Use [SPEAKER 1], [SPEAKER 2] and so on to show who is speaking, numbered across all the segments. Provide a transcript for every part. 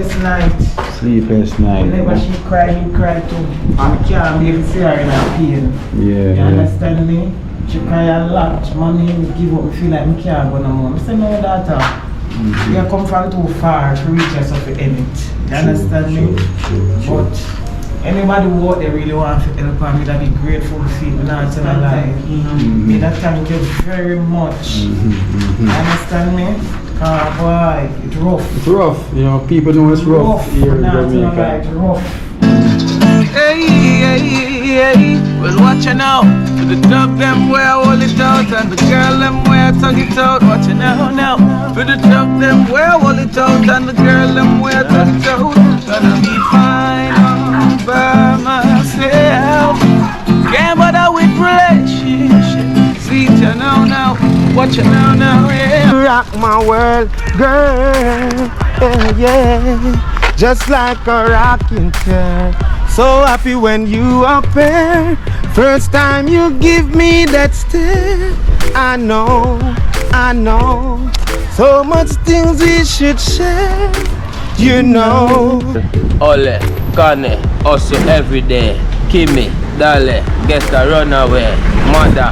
[SPEAKER 1] sleepless night.
[SPEAKER 2] Sleepless night.
[SPEAKER 1] Whenever she cry, me cry too. And I can't be able to see her in her pain.
[SPEAKER 2] Yeah.
[SPEAKER 1] You understand me? She cry a lot. Mommy, me give up. Me feel like me can't go no more. I say no, daughter. You come from too far to reach us up to end it. You understand me? But anybody who out there really want to help her, me that be grateful to feel. Me not tell a lie. Me that thank you very much. You understand me? Boy, it's rough.
[SPEAKER 2] It's rough, you know, people know it's rough here in Jamaica.
[SPEAKER 1] It's rough.
[SPEAKER 3] Hey, well watch you now. For the dog them where I hold it out, and the girl them where I tug it out. Watch you now. For the dog them where I hold it out, and the girl them where I tug it out. Gonna be fine all by myself. Can't bother with relationship. Sweet you now. Watch you now, yeah.
[SPEAKER 4] Rock my world, girl, yeah. Just like a rocking chair. So happy when you appear. First time you give me that stare. I know. So much things we should share. You know.
[SPEAKER 3] Ole, Kane, also every day. Kimi, Dale, get a runaway. Mother,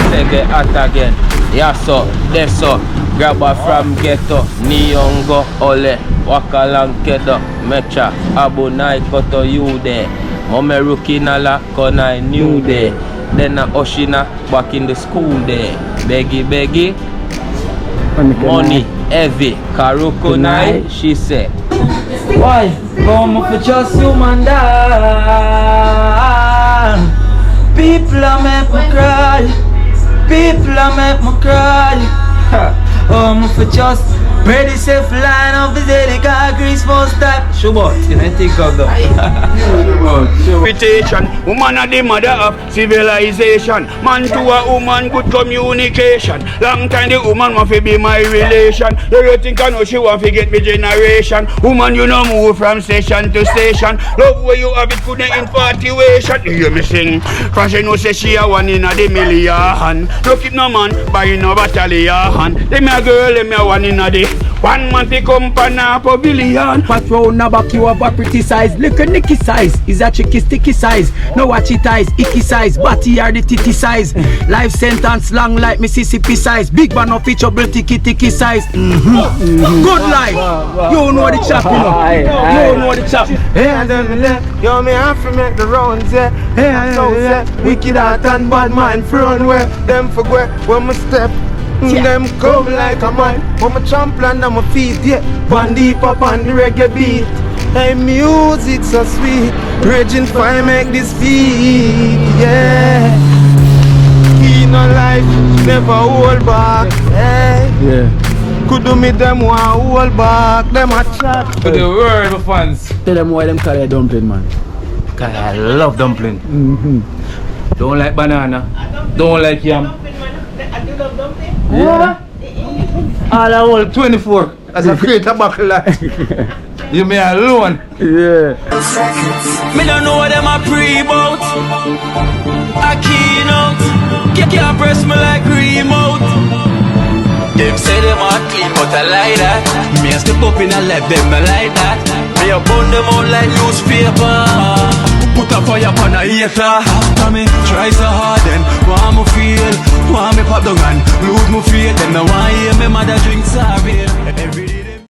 [SPEAKER 3] say get out again. Yaso, deso, grab her from ghetto. Niyongo, ole, waka lang kedo. Mecha, abu nai koto you there. Mome rookie nala, kona new day. Then a Oshina, back in the school there. Beggy, money, heavy. Karuko nai, she say. Why? Come for just human down. People are make me cry. For just ready safe line of the daily car grease most type. Shubot, you know, think of them.
[SPEAKER 5] Reputation, woman are the mother of civilization. Man to a woman, good communication. Long time the woman want to be my relation. You think I know she want to get me generation. Woman, you know move from station to station. Love where you have it good infatuation. You hear me sing? Cause you know say she a one in a the million. No keep no man buying no battalion. Let me a girl, let me a one in a the 1 month they come pan a pavilion.
[SPEAKER 6] Patrol na back you have a pretty size. Look at Nicky size. Is a chicky sticky size. No watch it eyes, icky size. Batty are the titty size. Life sentence long like Mississippi size. Big man of each other ticky size. Good life. You know the chap, you know. You know the chap.
[SPEAKER 4] Hey, I don't know. Yo, me have to make the rounds, yeah. Hey, I so say wicked heart and bad mind front where them forget when me step. Them come like a man. When me champ land on my feet, yeah. One deep up on the reggae beat. Hey, music so sweet. Raging fire make this beat, yeah. In a life, never hold back. Hey.
[SPEAKER 2] Yeah.
[SPEAKER 4] Could do me them one hold back. Them a chat.
[SPEAKER 3] To the world of fans.
[SPEAKER 6] Tell them why them call it dumpling, man.
[SPEAKER 3] Cause I love dumpling. Don't like banana. Don't like yam.
[SPEAKER 1] I do love dumpling.
[SPEAKER 3] Yeah. All I hold 24 as a create a buckle. You me alone.
[SPEAKER 2] Yeah.
[SPEAKER 3] Me don't know what them a pre-bout. A keynote. Can't press me like remote. Them say them a clean but I like that. Me a step up in a left them I like that. Me a burn them out like newspaper. Put a fire upon a hater. After me try so hard then want me feel. Want me pop down and lose me faith. Them no want hear me mother drink sorry. Every day them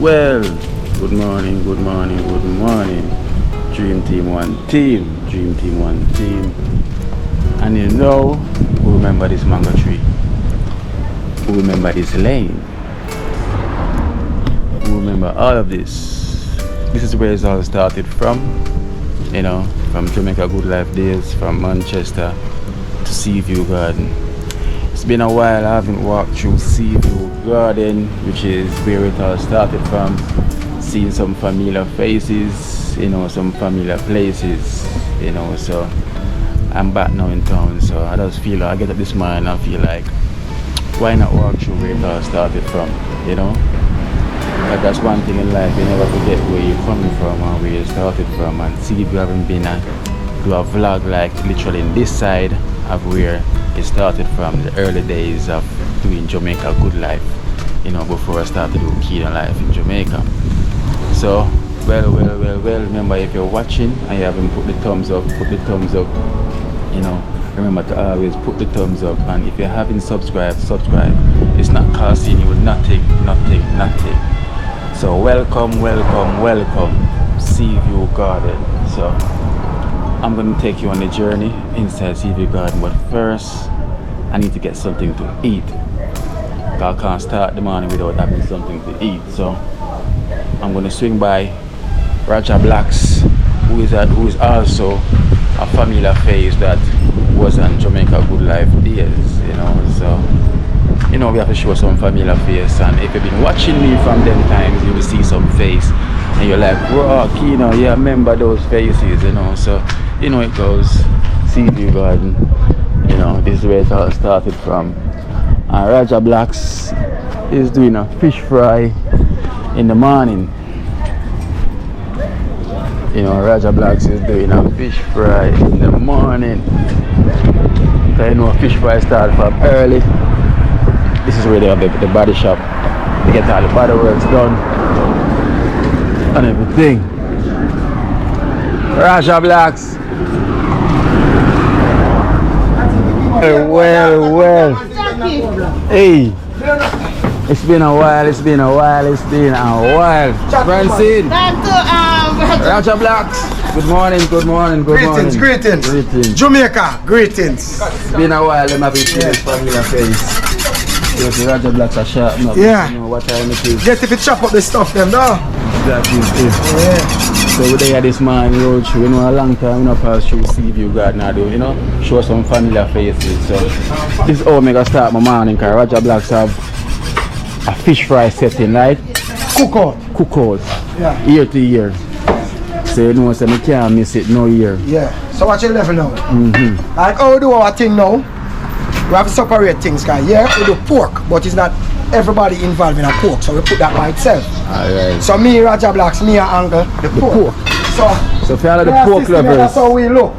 [SPEAKER 2] Well. Good morning. Dream Team One Team. And you know, who remember this mango tree? Who remember this lane? Who remember all of this? This is where it all started from. You know, from Jamaica Good Life days, from Manchester to Seaview Garden. It's been a while I haven't walked through Seaview Garden, which is where it all started from. Seeing some familiar faces, you know, some familiar places, you know, so I'm back now in town, so I just feel like I get up this morning and I feel like why not walk through where it all started from, you know? But that's one thing in life, you never forget where you're coming from and where you started from. And see if you haven't been do a vlog like literally in this side of where it started from, the early days of doing Jamaica good life, you know, before I started doing Kingdom life in Jamaica. So well, remember, if you're watching and you haven't put the thumbs up, you know. Remember to always put the thumbs up, and if you haven't subscribed, subscribe. It's not costing you nothing. So welcome, Seaview Garden. So I'm going to take you on the journey inside Seaview Garden, but first I need to get something to eat. I can't start the morning without having something to eat. So I'm going to swing by Raja Blacks, who is also a familiar face that was on Jamaica Good Life days, you know. So, you know, we have to show some familiar face, and if you've been watching me from them times, you will see some face and you're like, bro, you know, yeah, remember those faces, you know. So, you know, it goes Seaview Garden, you know, this is where it all started from. And Raja Blacks is doing a fish fry in the morning. You know, Raja Blacks is doing a fish fry in the morning. So you know, fish fry start from early. This is where they have the body shop. They get all the body works done and everything. Raja Blacks. Well. Hey. It's been a while. Francine. Raja Blacks. Good morning.
[SPEAKER 4] Greetings. Jamaica, greetings.
[SPEAKER 2] It's been a while. Them having seen this familiar face. Yes, the Raja Blacks are sharp enough.
[SPEAKER 4] Yeah.
[SPEAKER 2] You know what time it is.
[SPEAKER 4] Just if you chop up the stuff them, no?
[SPEAKER 2] Exactly.
[SPEAKER 4] Yeah.
[SPEAKER 2] So we're there this man road through, you know, a long time, you know, pass through Seaview Garden, I do, you know, show some familiar faces. So this is how I'm gonna start my morning, because Raja Blacks have a fish fry setting, right?
[SPEAKER 4] Cook out. Yeah.
[SPEAKER 2] Year to year. So you know, so I can't miss it no year.
[SPEAKER 4] Yeah. So what's your level now? Like how we do our thing now, we have to separate things, guys. Yeah, we do pork, but it's not everybody involved in a pork, so we put that by itself.
[SPEAKER 2] Alright.
[SPEAKER 4] So me, Raja Blacks, me and Uncle, the pork.
[SPEAKER 2] So for all of the pork lovers,
[SPEAKER 4] that's how we look.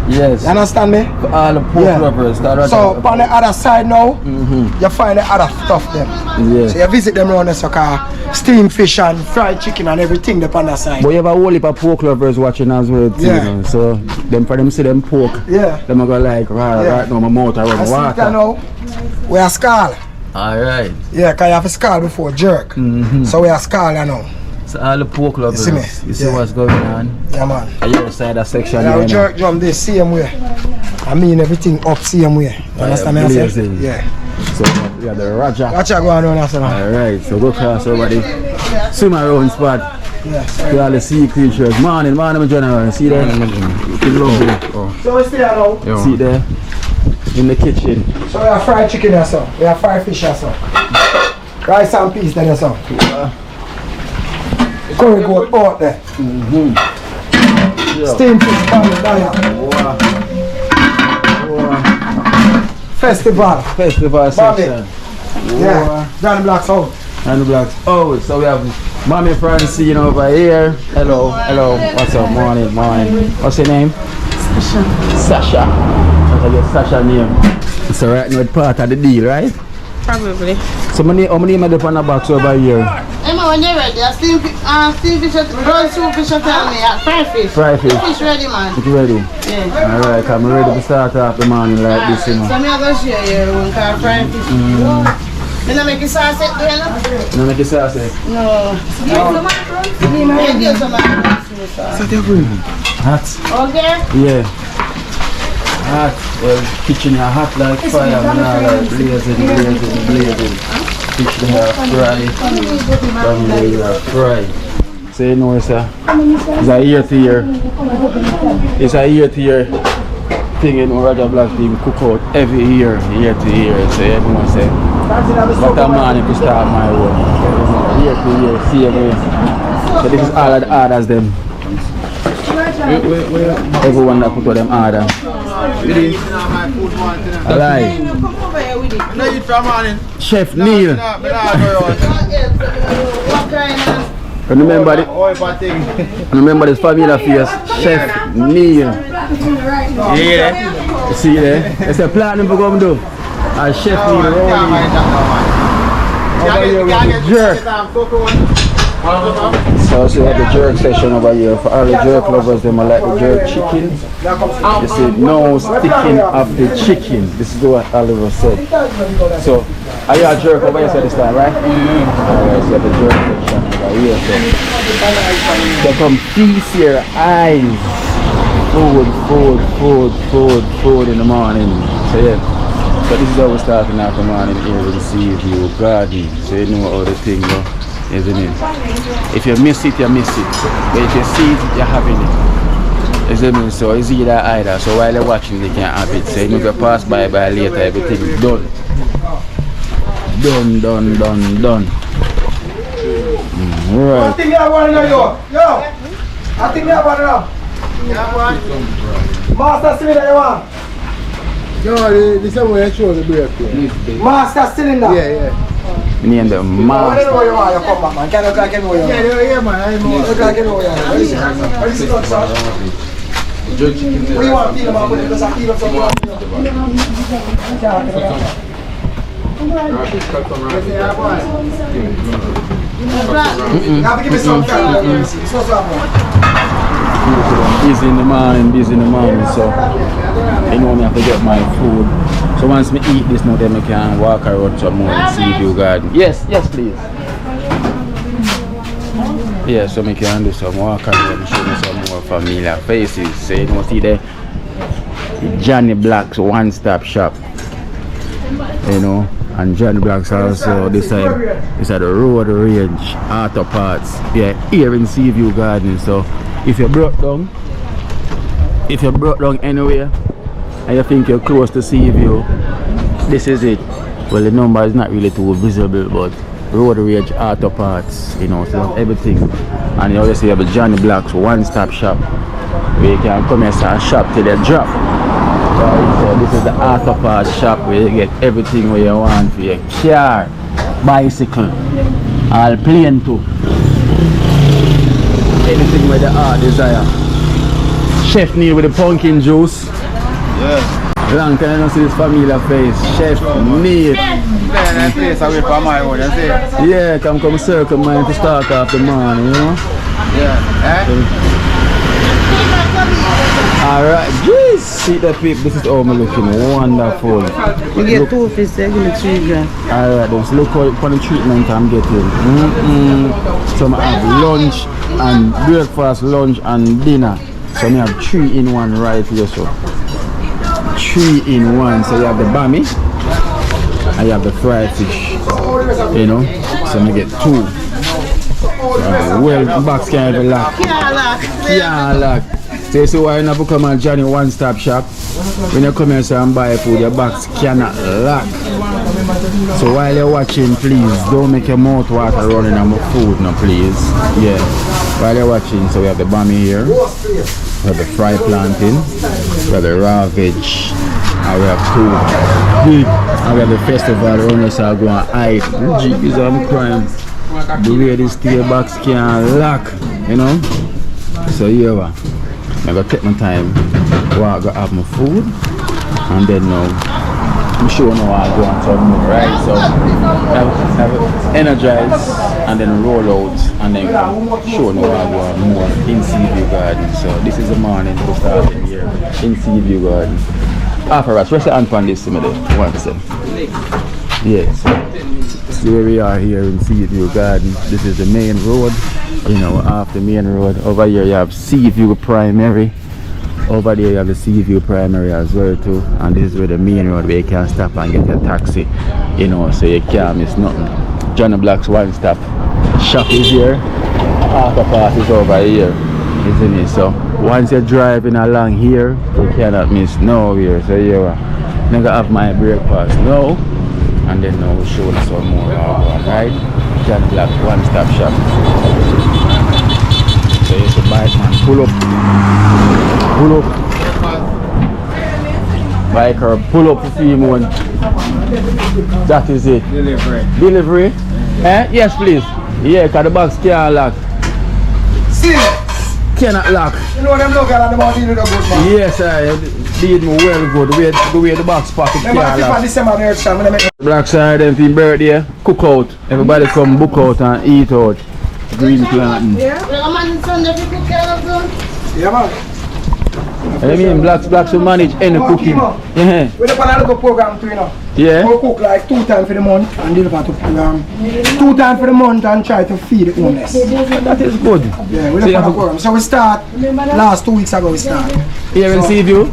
[SPEAKER 2] yes.
[SPEAKER 4] You understand me?
[SPEAKER 2] For all the pork lovers,
[SPEAKER 4] So on the other side now, you find the other stuff them.
[SPEAKER 2] Yeah.
[SPEAKER 4] So you visit them around the sucker, steamed fish and fried chicken and everything up on the side.
[SPEAKER 2] But you have a whole heap of pork lovers watching as well too,
[SPEAKER 4] Yeah.
[SPEAKER 2] you know. So them for them see them pork,
[SPEAKER 4] Yeah.
[SPEAKER 2] them are go like, right now my mouth I run
[SPEAKER 4] I see
[SPEAKER 2] water.
[SPEAKER 4] that now, we are skull.
[SPEAKER 2] Alright.
[SPEAKER 4] Yeah, because you have a skull before jerk. So we are skull now.
[SPEAKER 2] So all the pork lovers,
[SPEAKER 4] see me?
[SPEAKER 2] you see
[SPEAKER 4] Yeah.
[SPEAKER 2] what's going on?
[SPEAKER 4] Yeah, man.
[SPEAKER 2] Are you outside that section
[SPEAKER 4] Yeah,
[SPEAKER 2] here
[SPEAKER 4] we jerk drum this same way. I mean everything up same way. You understand me? I say?
[SPEAKER 2] blazing.
[SPEAKER 4] Yeah.
[SPEAKER 2] So we have the Raja.
[SPEAKER 4] Watch out going on after now.
[SPEAKER 2] Alright, so go cross over the swim around spot.
[SPEAKER 4] Yeah.
[SPEAKER 2] See all the sea creatures. Morning, my general. See there? It's lovely.
[SPEAKER 4] So we stay here now.
[SPEAKER 2] See there? In the kitchen.
[SPEAKER 4] So we have fried chicken or so. We have fried fish or so. Rice and peas then or so. Curry goat out there. Steamed fish pan there. Festival
[SPEAKER 2] section.
[SPEAKER 4] Yeah. Johnny Black's house.
[SPEAKER 2] And the Blacks. Oh, so we have Mommy Francine over here. Hello. What's up? Morning. What's your name? Sasha. What's your Sasha name? So right now it's part of the deal, right?
[SPEAKER 7] Probably.
[SPEAKER 2] So how many of them on the box over here?
[SPEAKER 7] Emma, when you're ready, I steam fish, roll soup fish, tell me, fried fish.
[SPEAKER 2] Fried fish.
[SPEAKER 7] Fish ready, man.
[SPEAKER 2] It's ready?
[SPEAKER 7] Yeah.
[SPEAKER 2] Alright, I'm ready to start off the morning like this, you know.
[SPEAKER 7] So I'm going to show you one car fried fish. You don't make it sauce yet, do you know?
[SPEAKER 2] You don't make it saucy?
[SPEAKER 7] No. Give me some macaroni. Give some macaroni.
[SPEAKER 2] Hot?
[SPEAKER 7] Okay?
[SPEAKER 2] Yeah. Hot. Well, kitchen is hot like fire, man. Like blazing. Fish they are fried. Family they are fried. So you know it's a year to year. It's a year to year thing, you know. Raja Blacks being cook out every year to year. So you know say, what a man if you start my own. Year to year, see every. So this is all of the orders them. Everyone that put out them order. Alive. Chef Neil. Remember this familiar face, Chef Neil. Yeah. See there? It's a plan for going to do. And Chef Neil rolling. Over here with the jerk. So we have the jerk session over here. For all the jerk lovers, they might like the jerk chicken. You see, no sticking of the chicken. This is what Oliver said. So, are you a jerk over here this time, right? Alright, so you have the jerk section over here. So come feast your eyes. Food in the morning. So yeah. So this is how we're starting out the morning here with the Seaview Garden. So you know how the thing go, isn't it? If you miss it, you miss it. But if you see it, you're having it. Isn't it? So it's either. So while you're watching, they can't have it. So you can pass by later, everything is done. Done. Right.
[SPEAKER 4] I think I want to know yo. I think I want to know. Master cylinder you want? No, this is where I show the break. Master cylinder? Yeah.
[SPEAKER 2] Me and the master.
[SPEAKER 4] I don't know where you are, you come back man. Can you clock in where you are? Yeah man, I know. You clock in where you are. What is it? What you want to peel them up with it? Because I peel up some more. You have to give me some time.
[SPEAKER 2] Busy in the morning, so you know me have to get my food. So once me eat this now, then I can walk around some more in Seaview Garden. Yes, please. Yeah, so I can do some walk around and show me some more familiar faces. So you know, see there, Johnny Black's one-stop shop. You know, and Johnny Black's also this time is at the Road Range Auto Parts. Yeah, here in Seaview Garden. So if you broke down anywhere and you think you're close to Seaview, this is it. Well, the number is not really too visible, but Road Range Auto Parts, you know, so everything. And you always have a Johnny Black's one-stop shop where you can come and shop till they drop. So this is the auto parts shop where you get everything where you want for your car, bicycle, all plane too. Anything where the heart desire. Chef Neil with the pumpkin juice.
[SPEAKER 4] Yeah.
[SPEAKER 2] Long time I don't see this familiar face. Chef Neil. Yeah, come circle mine to start off the morning, you know?
[SPEAKER 4] Yeah.
[SPEAKER 2] Alright, jeez, see the people, this is all me looking wonderful.
[SPEAKER 7] You get 2 fish, you give me 3 grand.
[SPEAKER 2] Alright, let's look for the treatment I'm getting. So I have lunch and breakfast, lunch and dinner. So I have 3 in 1 right here. So 3 in 1. So you have the bami, and you have the fried fish. You know, so I get 2. Well, the box can't even lock. Can't lock. So why you never come at Johnny one-stop shop? When you come here and buy food, your box cannot lock. So while you're watching, please don't make your mouth water running on my food, no please. Yeah. While you're watching, so we have the bami here, we have the fried plantain, we have the raw veg, and we have 2 big, and we have the festival runners so I go and hide. Jeez, I'm crying. The way this steel box can't lock, you know. So yeah, I'm gonna take my time, go have my food, and then now I'm sure now I'll go on some more, right? So have energize and then roll out and then show now I'll go on more in Seaview Garden. So this is the morning to start here in Seaview Garden. Alright, rest your hand on this minute. 1 second. Yes. So where we are here in Seaview Garden. This is the main road. You know, off the main road. Over here you have Seaview Primary. Over there you have the Seaview Primary as well too. And this is where the main road where you can stop and get your taxi. You know, so you can't miss nothing. Johnny Black's one-stop shop is here. Auto Parts is over here. Isn't it? So once you're driving along here, you cannot miss nowhere. So yeah, I'm gonna have my breakfast now. And then now we'll show you some more right? Johnny Black one-stop shop. So here's the bike man, pull up. Bike her, pull up for him one. That is it. Delivery? Eh? Yes, please. Yeah, because the box can't lock.
[SPEAKER 6] See?
[SPEAKER 2] Cannot lock.
[SPEAKER 6] You know them look at the body with a good man.
[SPEAKER 2] Yes, I did me well good. The way the box pocket can't lock. Black side, anything birthday, cook out. Everybody come book out and eat out. Green plantain.
[SPEAKER 7] Yeah,
[SPEAKER 6] man.
[SPEAKER 2] I mean, blacks will manage any cooking. Yeah.
[SPEAKER 6] We're going to do a program too, you know.
[SPEAKER 2] Yeah.
[SPEAKER 6] We'll cook like 2 times for the month and deliver to program. 2 times for the month and try to feed the homeless.
[SPEAKER 2] That is good.
[SPEAKER 6] Yeah, we're going to program. So we start, last 2 weeks ago we start.
[SPEAKER 2] Here in Seaview?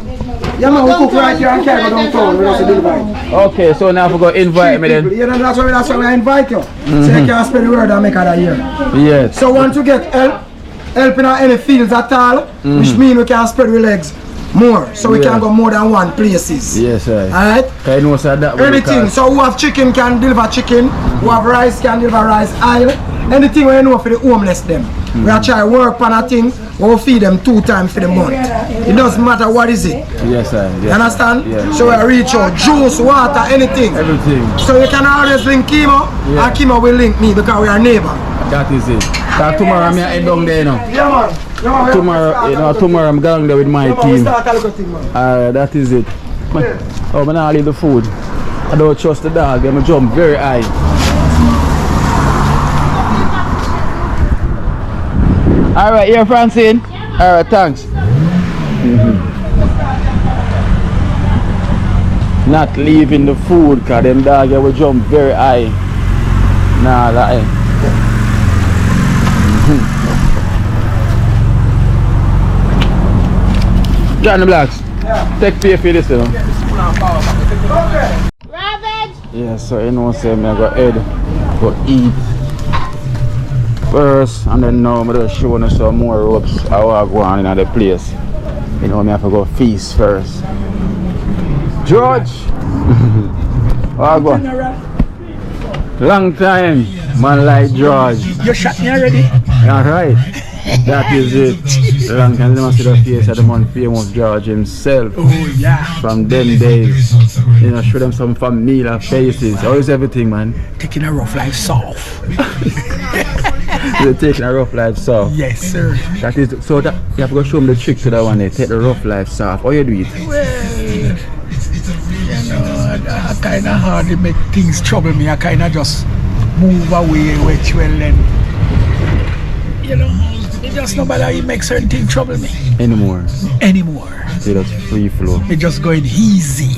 [SPEAKER 6] Yeah man, we cook right here and carry go downtown, we just deliver it.
[SPEAKER 2] Okay, so now we go invite me then.
[SPEAKER 6] Yeah, that's why we invite you. So you can spread the word and make it a year.
[SPEAKER 2] Yes.
[SPEAKER 6] So once you get help in any fields at all, which means we can spread our legs more. So we can go more than one places.
[SPEAKER 2] Yes, sir.
[SPEAKER 6] Alright?
[SPEAKER 2] I know so that
[SPEAKER 6] anything. So who have chicken can deliver chicken, who have rice can deliver rice aisle. Anything we know for the homeless them. We are trying to work on a thing, we'll feed them 2 times for the month. It doesn't matter what is it.
[SPEAKER 2] Yes, sir. Yes,
[SPEAKER 6] you understand?
[SPEAKER 2] Yes.
[SPEAKER 6] So we reach out, juice, water, anything.
[SPEAKER 2] Everything.
[SPEAKER 6] So you can always link Kimo, and Kimo will link me because we are neighbor.
[SPEAKER 2] That is it. Because tomorrow I'm head down there now.
[SPEAKER 6] Yeah man.
[SPEAKER 2] Tomorrow I'm going there with my team. That is it. Oh, but now I leave the food. I don't trust the dog, I'm jump very high. Alright, here Francine. Alright, thanks. Not leaving the food because them dog will jump very high. Nah, lie. John the Blacks. Yeah. Take pay for this, you know.
[SPEAKER 7] Ravage!
[SPEAKER 2] Yeah, so you know, say me I go head, go eat first, and then now I'm just showing you some more ropes I will go on in the place. You know, I have to go feast first. George! I go. Long time, man like George.
[SPEAKER 6] You shot me already?
[SPEAKER 2] Alright. That is it. Long time I see the face of the man famous George himself.
[SPEAKER 6] Oh yeah.
[SPEAKER 2] From them days. You know, show them some familiar faces. How is everything, man?
[SPEAKER 6] Taking a rough life soft.
[SPEAKER 2] You're taking a rough life soft.
[SPEAKER 6] Yes, sir.
[SPEAKER 2] That is so that you have to go show them the trick to that one there. Take the rough life soft. How you do it?
[SPEAKER 6] Well, you know, I kind of hardly make things trouble me. I kind of just move away which well and you know, it just nobody how you make certain things trouble me.
[SPEAKER 2] Anymore.
[SPEAKER 6] So
[SPEAKER 2] that's free flow.
[SPEAKER 6] It just going easy.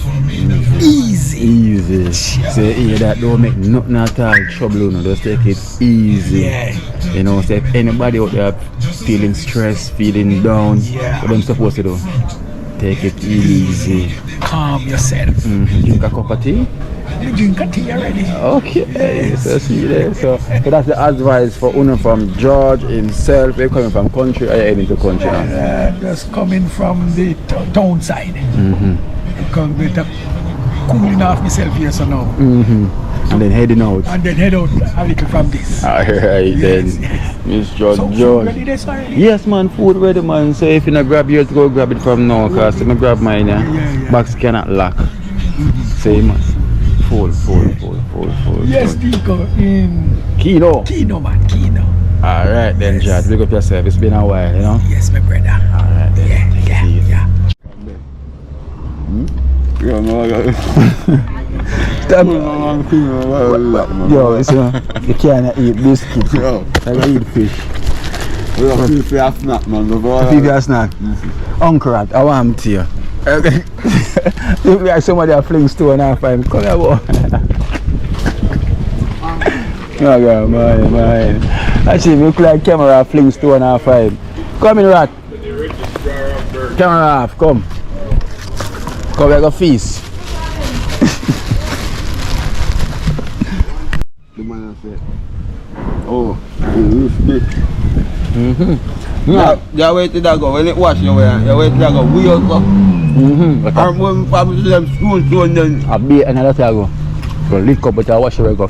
[SPEAKER 6] Easy.
[SPEAKER 2] Say here that don't make nothing at all trouble, you know, just take it easy.
[SPEAKER 6] Yeah.
[SPEAKER 2] You know, say if anybody out there feeling stressed, feeling down, what them supposed to do? Take it easy.
[SPEAKER 6] Calm yourself.
[SPEAKER 2] Drink a cup of tea?
[SPEAKER 6] You drink a tea already.
[SPEAKER 2] Okay, so see there. So that's the advice for Uno from George himself. You're coming from country or you're heading to country now?
[SPEAKER 6] Just coming from the town side. Come with a cooling off myself here so now.
[SPEAKER 2] And then heading out.
[SPEAKER 6] And then head out a little from this.
[SPEAKER 2] Alright then. Mr.
[SPEAKER 6] So
[SPEAKER 2] George.
[SPEAKER 6] ready this already?
[SPEAKER 2] Yes man, food ready man. So if you not grab yours, go grab it from now because if I grab mine, box cannot lock. Same man. Full.
[SPEAKER 6] Yes, Dico, in
[SPEAKER 2] Kino
[SPEAKER 6] man, Kino.
[SPEAKER 2] Alright then, Jad, big up yourself. It's been a while, you know?
[SPEAKER 6] Yes, my brother.
[SPEAKER 2] Alright then.
[SPEAKER 6] Yeah.
[SPEAKER 2] Yo, listen, you can't eat biscuits. You can eat fish.
[SPEAKER 8] Feel for a snack, man.
[SPEAKER 2] Feel for a snack? Uncle Rat, I want to you. Look like somebody that flings 2.5. Come here, boy. No, girl, mine. Actually, look like camera flings 2.5. Come in, Rat. Camera off, come. Come like a feast.
[SPEAKER 8] The man said, oh, it's
[SPEAKER 4] You wait till that go. When it wash you wait till that go. We also. And when probably them spoon then.
[SPEAKER 2] A bit another thing go. So lick up but I wash away go.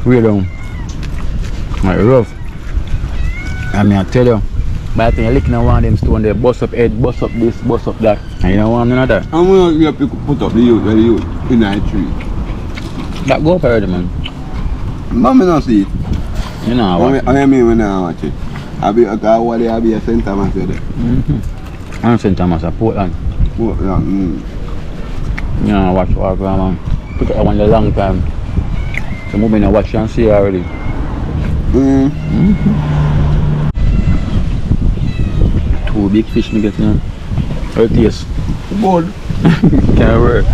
[SPEAKER 2] Way down. My rough. I mean I tell you, But I think you're licking on one of them stone there, bust up head, bust up this, bust up that. And you don't want none of that.
[SPEAKER 8] I'm gonna put up the youth in the tree.
[SPEAKER 2] That go up already, man.
[SPEAKER 8] Mommy not see it.
[SPEAKER 2] You know what?
[SPEAKER 8] I mean when I watch it. I'll be a St. Thomas there.
[SPEAKER 2] I'm St. Thomas at Portland.
[SPEAKER 8] Portland,
[SPEAKER 2] You know, watch man. Pick up one a long time. So moving and watch and see already. Two big fish me get now. How it taste?
[SPEAKER 8] Good.
[SPEAKER 2] Can't work.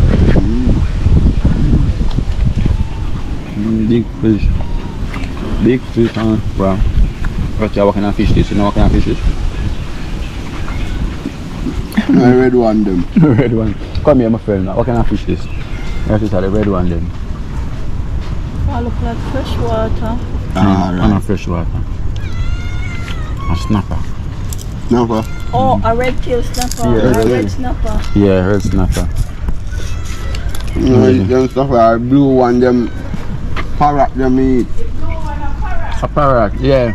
[SPEAKER 2] Big fish. Big fish, wow. What kind of fish this? You know what kind of fish this?
[SPEAKER 8] The red one them.
[SPEAKER 2] Red one. Come here my friend now. What kind of fish this? This is the red one then.
[SPEAKER 9] I look like fresh water.
[SPEAKER 2] Right. Fresh water. A snapper.
[SPEAKER 8] Snapper?
[SPEAKER 9] Oh, a red tail snapper.
[SPEAKER 2] Yeah,
[SPEAKER 9] a red snapper.
[SPEAKER 2] Yeah, red snapper.
[SPEAKER 8] Them stuff like blue one, them parrot them eat.
[SPEAKER 2] A parrot, yeah.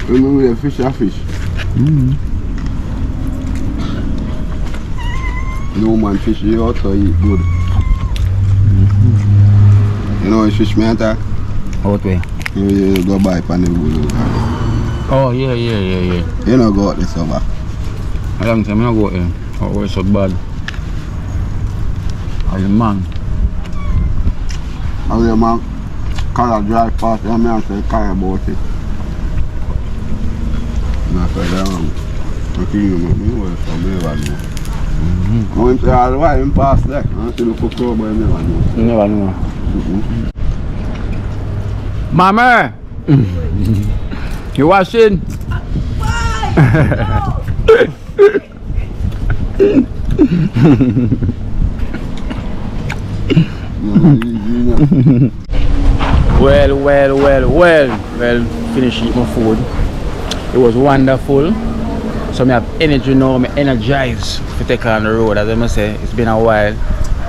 [SPEAKER 8] Remember the fish are fish. No man fish you also eat good. You know what fish me ata?
[SPEAKER 2] Out way?
[SPEAKER 8] You go buy pan the wood.
[SPEAKER 2] Oh yeah.
[SPEAKER 8] You know go out this over.
[SPEAKER 2] I don't think I'm go there. Oh, it's so bad. Are you man?
[SPEAKER 8] How you man? Car drive past and I say car about it. And I said, I think you know me well, so I never know. I went to all the way and pass there. I see the cook but I never know.
[SPEAKER 2] You never know. Mama! You washing? Well, finish eating my food. It was wonderful. So I have energy now, I'm energized to take on the road. As I must say, it's been a while.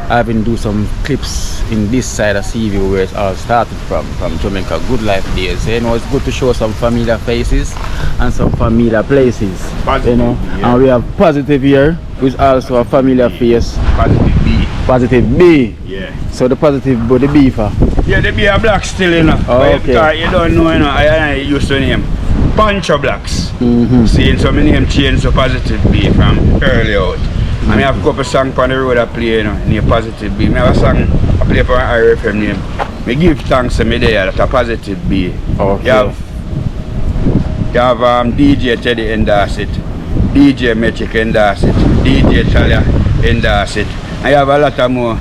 [SPEAKER 2] I've been do some clips in this side of Seaview where it all started from Jamaica Good Life days. You know, it's good to show some familiar faces and some familiar places.
[SPEAKER 5] Positive,
[SPEAKER 2] you know,
[SPEAKER 5] yeah.
[SPEAKER 2] and we have Positive here, which is also a familiar face.
[SPEAKER 5] Positive B.
[SPEAKER 2] Positive B.
[SPEAKER 5] Yeah.
[SPEAKER 2] So the Positive but the B for?
[SPEAKER 5] Yeah, the B are black still, you know.
[SPEAKER 2] Oh,
[SPEAKER 5] but
[SPEAKER 2] okay.
[SPEAKER 5] You don't know, you know, I used to name Pancho Blacks. Seeing so many name change to Positive B from early out. And I have a couple songs on the road I play, you know, near Positive B. I have a song I play for an RFM name. I give thanks to me there, that's a Positive B.
[SPEAKER 2] Okay.
[SPEAKER 5] You have DJ Teddy endorse it, DJ Magic endorse it, DJ Talia endorse it. I have a lot of more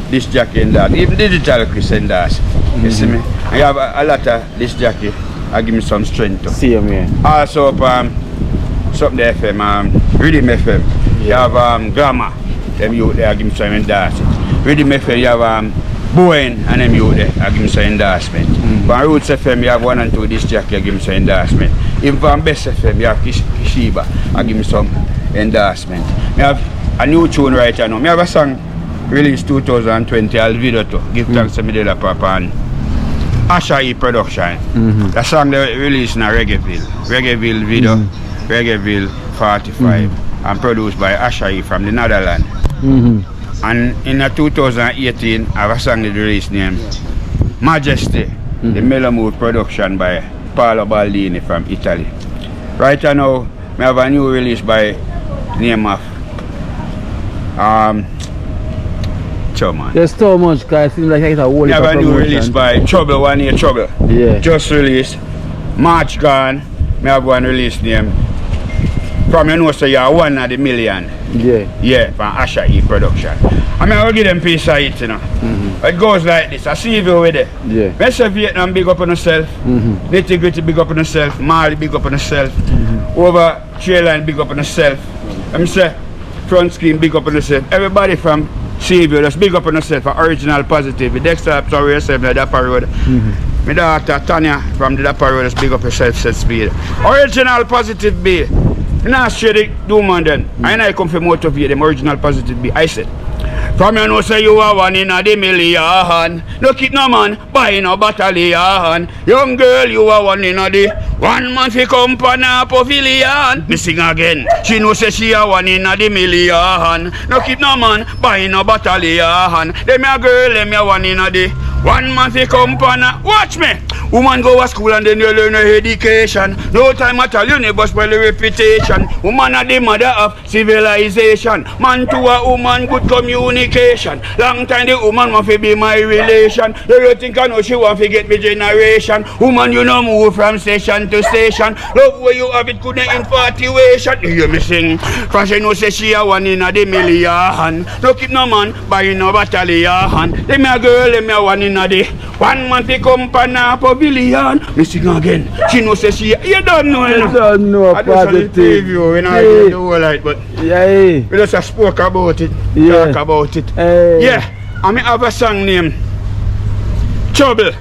[SPEAKER 5] disc jockey endorse, even Digital Chris endorse it. You see me? I have a lot of disc jockey. I give me some strength too.
[SPEAKER 2] See you, man.
[SPEAKER 5] Also, something the FM, Rhythm FM. You have Grammar, them youth there, I give me some endorsement. Rhythm FM, you have Boeing and them youth there, I give me some endorsement. From Roots FM, you have 1 and 2 disc jockey, I give me some endorsement. Even from Best FM, you have Kishiba, I give me some endorsement. I have a new tune right now. I have a song released 2020, I'll video to give thanks to me there, Papa. And Asha E production. The song they released in a Reggaeville video, Reggaeville 45, and produced by Asha E from the Netherlands. And in 2018, I have a song that released named Majesty, the Melamove production by Paolo Baldini from Italy. Right now, I have a new release by name of man.
[SPEAKER 2] There's so much, guys. It seems like it's a whole
[SPEAKER 5] We have a new release by Trouble, 1 Year Trouble.
[SPEAKER 2] Yeah.
[SPEAKER 5] Just released. March gone. We have one release name. From you know, so you're 1 of the million.
[SPEAKER 2] Yeah.
[SPEAKER 5] Yeah, from Asha E production. I mean, I'll give them piece of it, you know. It goes like this. I see you with it.
[SPEAKER 2] Yeah.
[SPEAKER 5] Let's say Vietnam big up on yourself. Nitty Gritty big up on yourself. Mali big up on yourself. Over Trail Line big up on yourself. Let me say Front Screen big up on yourself. Everybody from Seaview, just big up on yourself, original Positive. Dexter up to yourself, the Dapper Road. My daughter Tanya from the Dapper Road, just big up yourself, set speed. Original Positive B. I'm not straight do man then. I come for motivate them, original Positive B. I said, From you know say you are one in a the million. No keep no man buy no battalion. Young girl, you are one in a the one man fi company pavilion. Me sing again. She know say she a one in a the million. No keep no man buy no battalion. Them a girl, them a one in a the one man fi company. Watch me. Woman go to school and then you learn her education. No time at all, you never spoil the reputation. Woman are the mother of civilization. Man to a woman, good communication. Long time the woman want to be my relation. You think I know she want to get me generation. Woman, you know move from station to station. Love where you have it, couldn't infatuation. You hear me sing? Cause she know say she a one in a the million. No keep no man buy no battalion. Them a girl, them a one in a the one man fi company pavilion. Me sing again. She know say she. You don't know.
[SPEAKER 2] You don't know.
[SPEAKER 5] I just interview when I do the whole light, but
[SPEAKER 2] yeah,
[SPEAKER 5] we just spoke about it.
[SPEAKER 2] Yeah.
[SPEAKER 5] Talk about it.
[SPEAKER 2] Hey.
[SPEAKER 5] Yeah. I mean have a song named Trouble.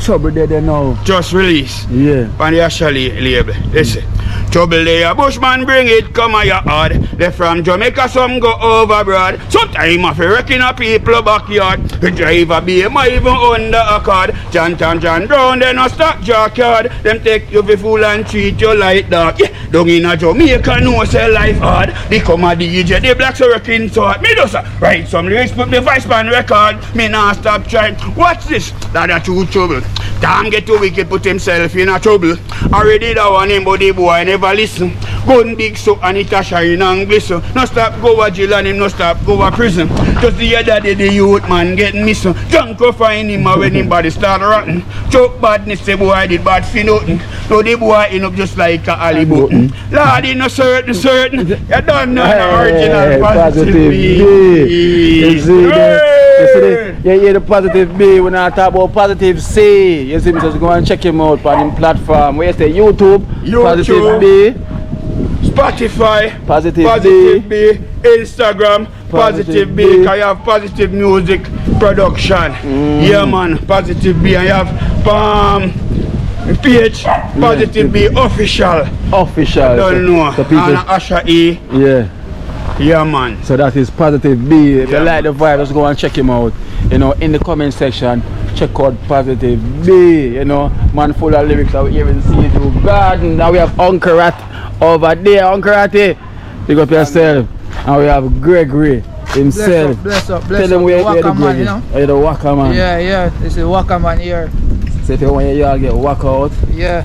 [SPEAKER 2] Trouble there now.
[SPEAKER 5] Just release.
[SPEAKER 2] Yeah.
[SPEAKER 5] On the Ashley label. Listen. Trouble there, Bushman bring it, come on your hard. They from Jamaica, some go overboard. Sometimes I feel wrecking a people backyard. The driver be my even under a card. John Brown, they no stock jackyard. Them take you for fool and treat you like that. Yeah, down in a Jamaica, no say life hard. They come a DJ, the blacks are wrecking sword. Me just write some lyrics, put the vice pan record. Me not stop trying. Watch this, that a true trouble. Damn get too wicked, put himself in a trouble. Already that one him, but the boy never listen. Gun big so and it a shine and glisten. No stop go a jail and him no stop go a prison. Just the other day the youth man getting missing. Drunk go find him when him body start rotten. Choke badness the boy did bad for nothing. So the boy end up just like a alley button. Lord in a certain. You don't know the original positive B.
[SPEAKER 2] You see the positive B. When I talk about positive C, you see me, just go and check him out on him platform. Where you say YouTube, positive B,
[SPEAKER 5] Spotify,
[SPEAKER 2] positive
[SPEAKER 5] B, Instagram, positive B, because you have positive music production. Yeah man, positive B, and you have page, positive B official.
[SPEAKER 2] Official.
[SPEAKER 5] Don't know.
[SPEAKER 2] So people,
[SPEAKER 5] and Asha E.
[SPEAKER 2] Yeah.
[SPEAKER 5] Yeah man.
[SPEAKER 2] So that is positive B. If you
[SPEAKER 5] Yeah,
[SPEAKER 2] like the vibe, just go and check him out. You know, in the comment section, check out positive B. You know, man full of lyrics out here in Seaview Garden. Now we have Uncle Rat over there. Uncle Ratty, pick up yourself. And we have Gregory himself.
[SPEAKER 10] Bless up.
[SPEAKER 2] Tell them where you're the
[SPEAKER 10] man, you know?
[SPEAKER 2] You're the Waka man.
[SPEAKER 10] Yeah, this is Waka man here.
[SPEAKER 2] So if you want your get Waka out,
[SPEAKER 10] Yeah.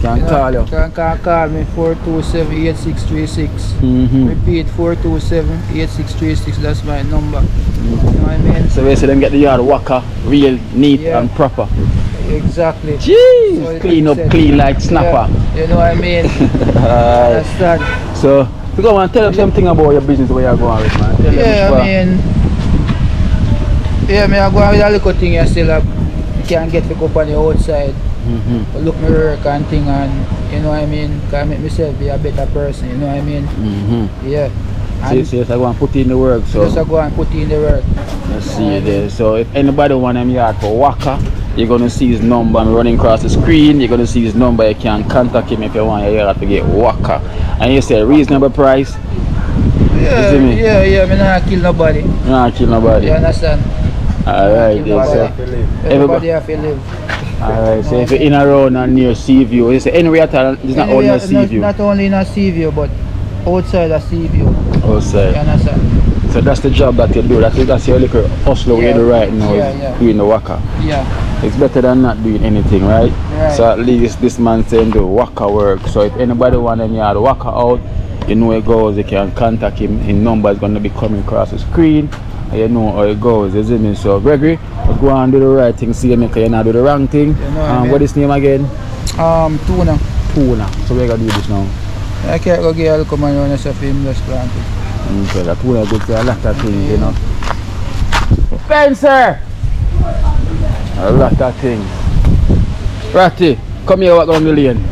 [SPEAKER 2] can call you.
[SPEAKER 10] Can call me 427-8636. Repeat 427-8636. That's my number. You know what I mean?
[SPEAKER 2] So we see them get the yard Waka real neat
[SPEAKER 10] Yeah.
[SPEAKER 2] and proper.
[SPEAKER 10] Exactly.
[SPEAKER 2] Jeez,
[SPEAKER 10] So
[SPEAKER 2] clean up,
[SPEAKER 10] said,
[SPEAKER 2] clean like snapper.
[SPEAKER 10] Yeah, you know what I mean?
[SPEAKER 2] Alright.
[SPEAKER 10] Understand?
[SPEAKER 2] So you go and tell them something about your business where you're going with, man. Tell them
[SPEAKER 10] I go with a little thing you still have. You can't get to go on the outside. Look my work and thing, and you know what I mean? Can make myself be a better person, you know what I mean? Yeah.
[SPEAKER 2] So you just go and put in the work. So
[SPEAKER 10] Just go and put in the work.
[SPEAKER 2] let's see there. So if anybody want them yard for Waka, you're gonna see his number. I'm running across the screen. You're gonna see his number. You can contact him if you want your yard to get Waka. And you say reasonable price.
[SPEAKER 10] Yeah, me not kill nobody.
[SPEAKER 2] Not kill nobody.
[SPEAKER 10] You understand?
[SPEAKER 2] Alright, then, so
[SPEAKER 10] Everybody have to live.
[SPEAKER 2] alright, so if you're in around and near Seaview, you say anywhere at all, it's not only a Seaview.
[SPEAKER 10] Not only in a Seaview, but outside a Seaview. You
[SPEAKER 2] Outside.
[SPEAKER 10] understand?
[SPEAKER 2] So that's the job that you do. That's your little hustle you do right now, is doing the Waka.
[SPEAKER 10] Yeah.
[SPEAKER 2] It's better than not doing anything, right?
[SPEAKER 10] Right.
[SPEAKER 2] So at least this man saying do Waka work. So if anybody want them yard Waka out, you know where it goes, you can contact him. His number is going to be coming across the screen. And you know how it goes, isn't it? So Gregory, let's go and do the right thing. See you make you not do the wrong thing.
[SPEAKER 10] You know
[SPEAKER 2] What is his name again?
[SPEAKER 10] Tuna.
[SPEAKER 2] Tuna. So we're gonna do this now.
[SPEAKER 10] I can't go get a come and just film just planted.
[SPEAKER 2] Okay, that Tuna good for a lot of things, you know. Spencer! A lot of things. Ratty, come here, walk down the lane.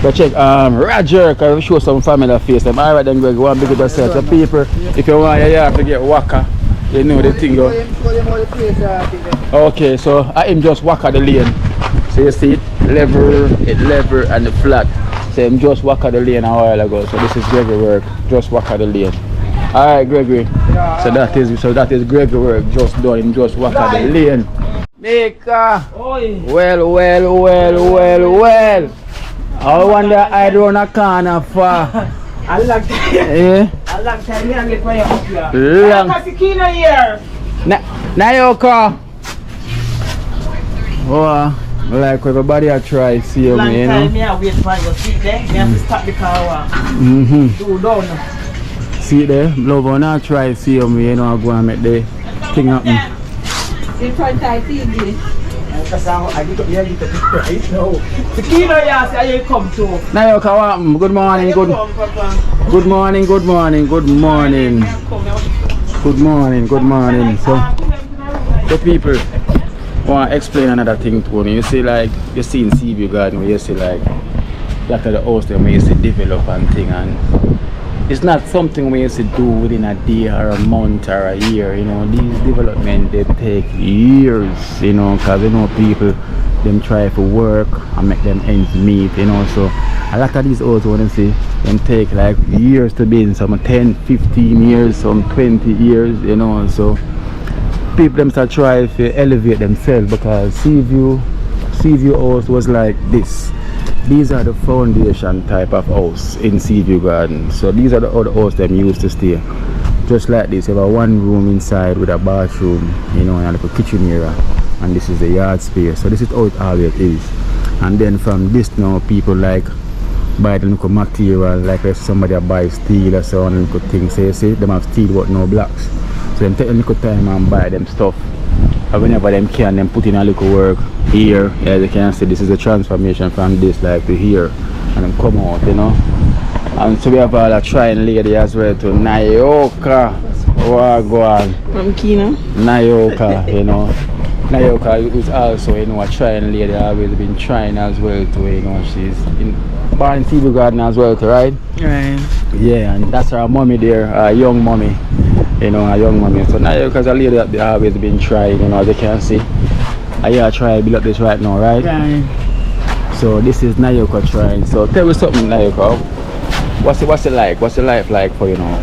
[SPEAKER 2] Go check Roger, can show some familiar face. Alright then Greg, one big yourself. The people, if you want your yard to get Waka, you know the thing go. Okay, so I am just Waka the lane. So you see it level and the flat. So I'm just Waka the lane a while ago. So this is Gregory work, just Waka the lane. Alright, Gregory. So that is Gregory work just done. Him just walk out the lane. Maker. Well. I wonder I run a corner for.
[SPEAKER 1] I like that.
[SPEAKER 2] Yeah.
[SPEAKER 1] I like that. Me and get my up here.
[SPEAKER 2] Long.
[SPEAKER 1] I got the here.
[SPEAKER 2] Nayoka. Oh, like everybody I try see me, you know.
[SPEAKER 1] Long time me I wait for you sit there. Me have to stop the car. Do down.
[SPEAKER 2] See there, love when I try see me, you know, I go and make the thing happen.
[SPEAKER 9] In front of TV.
[SPEAKER 1] I get up here, get up right now. The key now, yes, I you come to.
[SPEAKER 2] Nayoka, good morning, good morning. So people want to explain another thing to me. You see, like, you see in Seaview Garden where you see like that of the house there where you see develop and thing, and it's not something we used to do within a day or a month or a year, you know. These development, they take years, you know, because you know people, them try to work and make them ends meet, you know. So a lot of these houses, when you see, them take like years to build, some 10, 15 years, some 20 years, you know. So people them start trying to elevate themselves, because Seaview house was like this. These are the foundation type of house in Seaview Garden. So these are the other houses them used to stay. Just like this, you have a one room inside with a bathroom, you know, and a little kitchen area. And this is the yard space. So this is how it always is. And then from this now, people like buy the little material, like if somebody buy steel or so on, little things. So you see, them have steel but no blocks. So them take a little time and buy them stuff. And whenever them can, them put in a little work here. As you can see, this is a transformation from this like to here, and them come out, you know. And so we have a trying lady as well to Nayoka. Wagwan.
[SPEAKER 1] From Kina.
[SPEAKER 2] Nayoka, you know. Nayoka is also, you know, a trying lady. Always been trying as well too, you know. She's born in Seaview Garden as well too, right?
[SPEAKER 1] Right.
[SPEAKER 2] Yeah, and that's our mommy there, our young mommy. You know, a young mommy. So Nayoka's a lady that they always been trying, you know, as you can see. I try to build up this right now, right?
[SPEAKER 1] Right.
[SPEAKER 2] So this is Nayoka trying. So tell me something, Nayoka. What's it like? What's the life like for you know?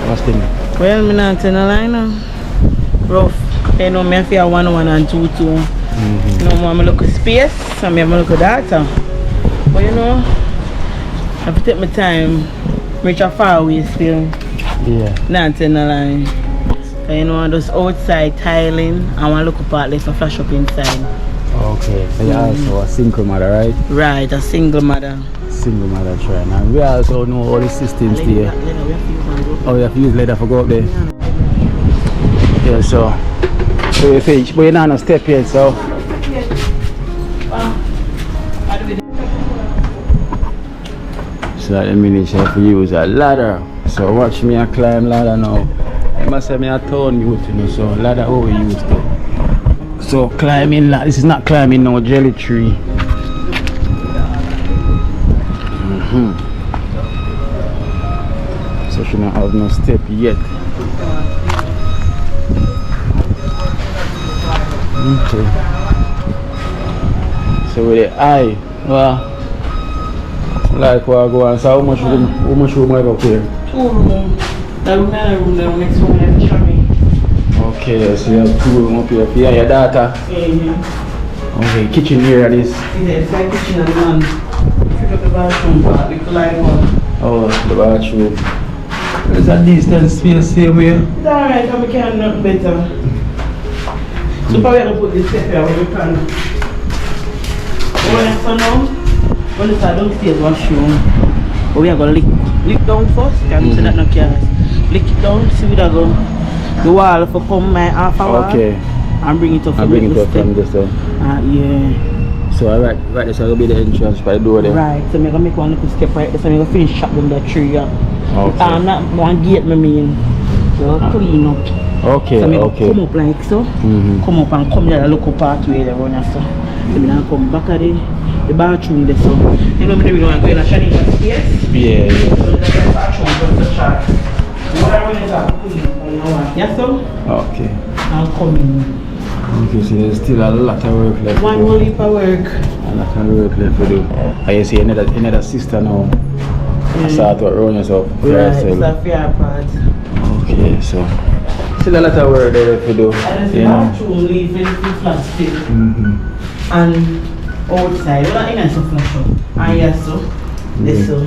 [SPEAKER 2] What's the
[SPEAKER 1] Well, me not in a line now. Rough. You know, me have 1 and 2. You know, I'm look at space, and I'm look at data. But you know, I have to take my time, reach a far away still.
[SPEAKER 2] Yeah.
[SPEAKER 1] Not in a line. You know, those outside tiling, I want to look apart, let me flash up inside.
[SPEAKER 2] Okay, so you're also a single mother, right?
[SPEAKER 1] Right, a single mother.
[SPEAKER 2] Single mother trying. And we also know all the systems there. Oh, you have to use leather for go up there? Yeah, so you finish, but you're not on a step yet, so. So that means you have to use a ladder. So watch me climb ladder now. I must say me a town youth, you know, so ladder how we used to. So climbing, this is not climbing no jelly tree. So she don't have no step yet. Okay. So with the eye, well, like what go on. So how much room I have up here?
[SPEAKER 1] 2 rooms. That room and the next one have to show me.
[SPEAKER 2] Okay, so you have 2 rooms up here for your daughter.
[SPEAKER 1] Yeah.
[SPEAKER 2] Okay, kitchen area this.
[SPEAKER 1] Yeah, it's like kitchen and land. Pick up the bathroom, but little like one.
[SPEAKER 2] Oh, the bathroom. There's a distance space here where?
[SPEAKER 1] It's alright, we can do nothing better. So probably have to put this step here when we can. When it's now, when it's downstairs washroom, but we are going to lick down first, can see that no cars. Lick it down, see where that go. The wall for come my half hour.
[SPEAKER 2] Okay.
[SPEAKER 1] And bring it up
[SPEAKER 2] from this side.
[SPEAKER 1] Yeah.
[SPEAKER 2] So right this will be the entrance by the door there.
[SPEAKER 1] Right, so I'm going to make one little step right there, so I'm going to finish chopping the tree up.
[SPEAKER 2] Okay.
[SPEAKER 1] I'm not one gate, I mean. So clean up.
[SPEAKER 2] Okay,
[SPEAKER 1] so I'm
[SPEAKER 2] okay.
[SPEAKER 1] Come up like so. Come up and come there, the local pathway there run so. So I'm going to come back at the bathroom there so. You know me, we want to go in a Shanika space?
[SPEAKER 2] Yeah.
[SPEAKER 1] So that's the bathroom, just the chart. What I want is that clean. Yes sir?
[SPEAKER 2] Okay.
[SPEAKER 1] I'm coming.
[SPEAKER 2] Okay, so there's still a lot of work left.
[SPEAKER 1] One more leap of work.
[SPEAKER 2] A lot of work left to do. I see another sister now. I start to run yourself.
[SPEAKER 1] Right, it's a fair part.
[SPEAKER 2] Okay, so still a lot of work there to do.
[SPEAKER 1] And the
[SPEAKER 2] You know.
[SPEAKER 1] bathroom leave the flat still.
[SPEAKER 2] Mm-hmm.
[SPEAKER 1] And outside, well, I in some flash up. And yes, so this so.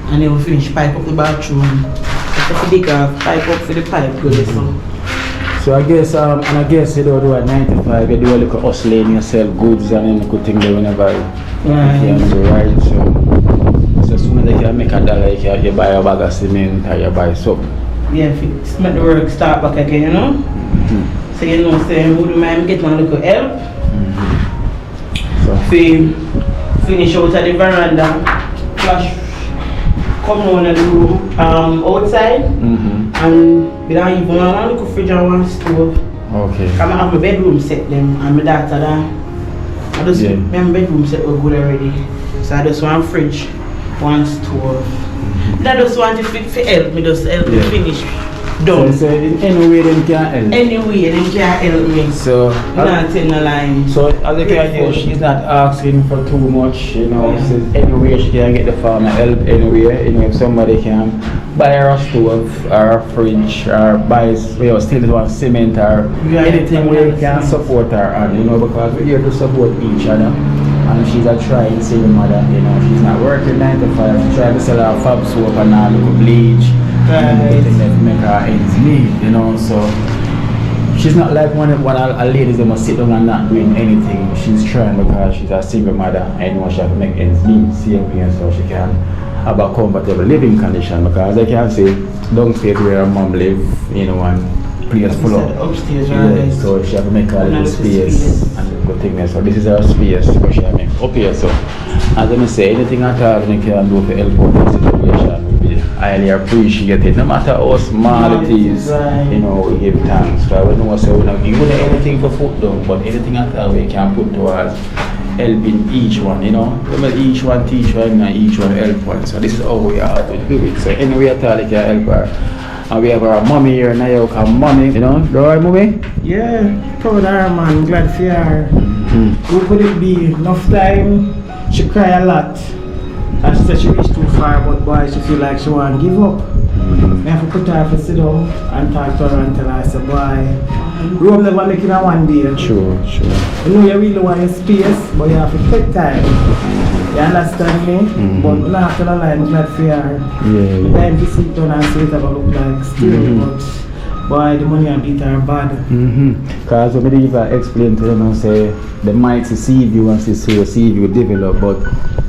[SPEAKER 1] And then we finish pipe up the bathroom. If you dig off, pipe up for the pipe, go this so.
[SPEAKER 2] So I guess and I guess you don't do at 95, you do a little hustling yourself goods and then you could think there whenever you can do right. So as soon as you can make a dollar, you buy a bag of cement or you buy soap.
[SPEAKER 1] Yeah, if make the work start back again, you know.
[SPEAKER 2] Mm-hmm.
[SPEAKER 1] So you know, say wouldn't mind getting a little help.
[SPEAKER 2] So
[SPEAKER 1] Finish out at the veranda, flash come on and do outside. And we don't even want a little fridge and one stove.
[SPEAKER 2] okay.
[SPEAKER 1] I have my bedroom set them and my daughter that. I just my bedroom set was good already. So I just want fridge, one stove. I just want to help me, just help me finish. Done.
[SPEAKER 2] So in any way them can help.
[SPEAKER 1] Anyway, they can help me.
[SPEAKER 2] So
[SPEAKER 1] not in the line.
[SPEAKER 2] So as you can hear, she's not asking for too much, you know. She says anywhere she can get the farmer help anywhere. You know, if somebody can buy her a stove or a fridge or buy still want cement or anything where you can support her and you know, because we're here to support each other. And she's a trying single mother, you know, she's not working 9 to 5, she's trying to sell her fab soap and a little bleach. Anything that make her ends meet, you know, so she's not like one of a ladies that must sit down and not doing anything. She's trying because she's a single mother and she has to make ends meet, same way, so she can have a comfortable living condition because I can say downstairs where her mom live, you know, and place full of
[SPEAKER 1] upstairs,
[SPEAKER 2] right? So she have to make a little space and good thing there. So this is her space because she have to make up here. So as I say, anything at all you can do for help out the situation. Highly appreciate it, no matter how small it is, you know, we give thanks. So I don't know, so we don't give anything for foot down, but anything at all we can put towards helping each one, you know. Each one teach one and each one help one. So this is how we have to do it. So anyway at all we can help her. And we have our mommy here now, mommy, you know, right mommy?
[SPEAKER 1] Yeah, proud of her man, glad for her. Who could it be? Enough time, she cry a lot. And she said she reached too far, but boy, she feel like she want to give up. I have to put her to sit down and talk to her and tell her, I said, boy, we will never make it in one day.
[SPEAKER 2] Sure.
[SPEAKER 1] You know you really want your space, but you have to take time. You understand me? But we not have to line glad for her. The time to sit down and see what it look like still, but boy, the money I beat her bad.
[SPEAKER 2] Because when we explain to them and say, the mighty Seaview wants to see Seaview develop, but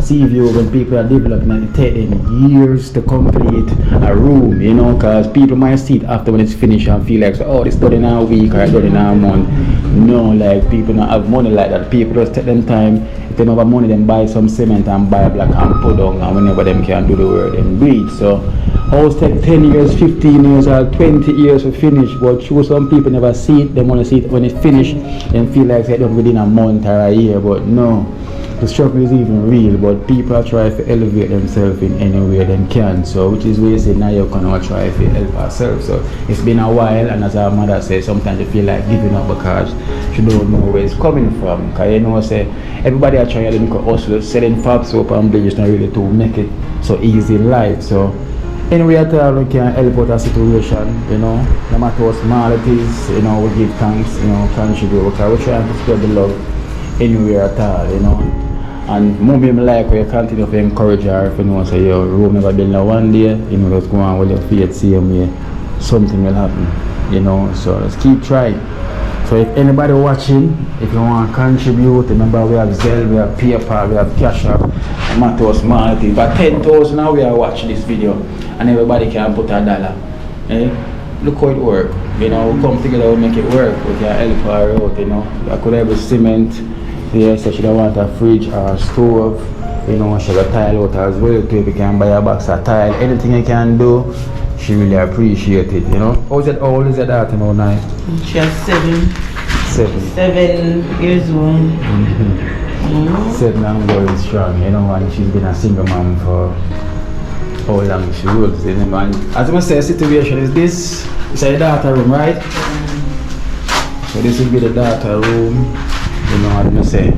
[SPEAKER 2] Seaview, when people are developing, it takes them years to complete a room, you know, because people might see it after when it's finished and feel like, oh, it's done in a week or it's done in a month. No, like people don't have money like that. People just take them time. If they don't have money, then buy some cement and buy a block and put down, and whenever them can do the work, then do it. So house take 10 years, 15 years, or 20 years to finish, but sure some people never see it. They want to see it when it's finished and feel like they done within a month or a year, but no. The struggle is even real, but people are trying to elevate themselves in any way they can. So, which is where you say now you can try to help ourselves. So, it's been a while, and as our mother says, sometimes you feel like giving up because she don't know where it's coming from. Because you know, say everybody are trying to make hustle, selling fab soap and bleach, not really to make it so easy in life. So, anyway, at all we can help out a situation, you know, no matter how small it is, you know, we give thanks, you know, contribute, because we're trying to spread the love anywhere at all, you know. And mommy like we continue to encourage her if you know say your room never build now one day, you know, just go on with your faith same way, something will happen, you know, so let's keep trying. So if anybody watching, if you want to contribute, remember we have Zelle, we have PayPal, we have Cash App, no matter how small it is, but 10,000 now we are watching this video and everybody can put $1. Look how it works, you know, we come together, we make it work, we can help her out, you know. I could have a cement. Yes, so she don't want a fridge or a stove, you know, she got tile out as well too. If you can buy a box of tile, anything you can do, she really appreciate it, you know. How old is that daughter now?
[SPEAKER 1] She has 7 years old.
[SPEAKER 2] 7 and going strong, you know, and she's been a single mom for how long she was, you know. And as I say, the situation is this, it's a daughter room, right? So this will be the daughter room. You know what I'm say?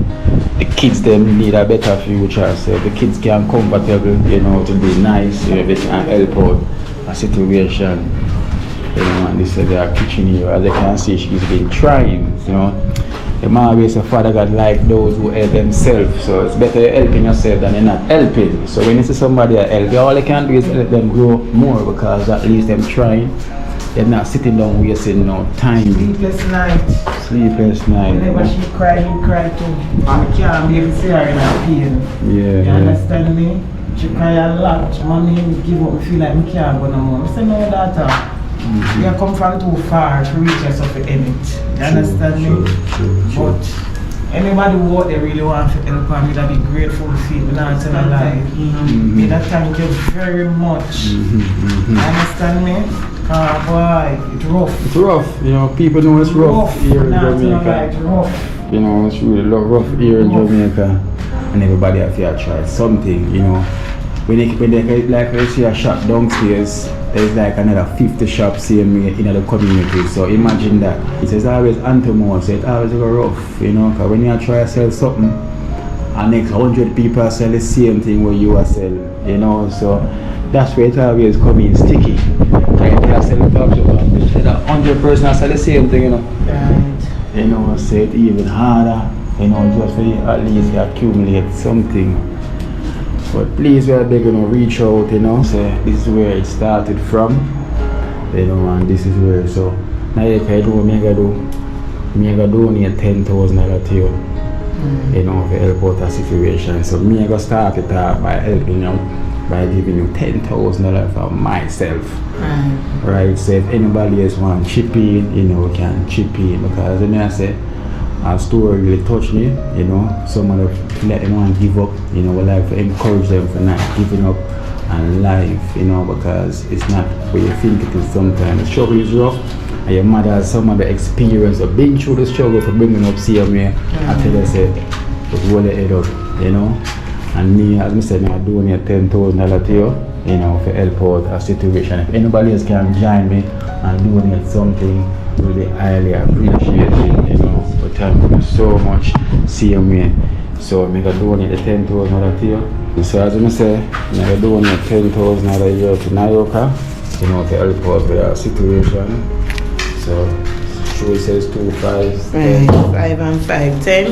[SPEAKER 2] The kids them need a better future, so the kids can comfortable, you know, to be nice, you know, they can help out a situation. You know, and this is their kitchen here. As you can see, she's been trying, you know. The man always say Father God like those who help themselves. So it's better you're helping yourself than you're not helping. So when you see somebody help, all they can do is help them grow more, because at least them trying. They're not sitting down wasting no time.
[SPEAKER 1] Sleepless night.
[SPEAKER 2] Sleepless night.
[SPEAKER 1] Whenever she cry, he cry too. And I can't be able to see her in her pain.
[SPEAKER 2] Yeah.
[SPEAKER 1] You understand me? She cry a lot. Mommy, give up. I feel like I can't go no more. I say, no, daughter. You come from too far to reach us of the end. You understand me? But anybody who out there really want to help me, that be grateful to feel. We're not telling a lie. Me that thank you very much. You understand me? Boy, it's rough.
[SPEAKER 2] It's rough, you know, people know it's rough here in Jamaica.
[SPEAKER 1] It's rough.
[SPEAKER 2] You know, it's really rough here in Jamaica. And everybody have to try something, you know. When they see a shop downstairs, there's like another 50 shops same in the community. So imagine that. It's always anti-more, so it's always rough, you know, because when you try to sell something, and next 100 people sell the same thing where you are selling, you know, so that's where it always comes in sticky. Like they are selling tops of 100 person sell the same thing, you know. Right. You know, so it's even harder, you know, just for you at least you accumulate something. But please, we are begging to reach out, you know, so this is where it started from, you know, and this is where, so now if I do, I'm going to donate $10,000 to you, you know, to help out the situation. So I'm going to start it by helping you, by giving you $10,000 for myself. Right, so if anybody else want to chip in, you know, can chip in, because when I say our story really touched me, you know, someone let them want to give up, you know, we like to encourage them for not giving up on life, you know, because it's not what you think it is sometimes. The struggle is rough, and your mother has some of the experience of being through the struggle for bringing up CMA. I tell her, say, just hold your head up, you know, and me, as I said, I donate $10,000 to you, you know, for help out a situation. If anybody else can join me and donate something, really highly appreciate it, you know. But thank you so much, CMA. So I'm going to donate the $10,000 to you. So as I say, I'm going to donate $10,000 a year to JAMAICA, you know, to help out with our situation. So she says 2, 5, 10.
[SPEAKER 7] 5 and 5, 10.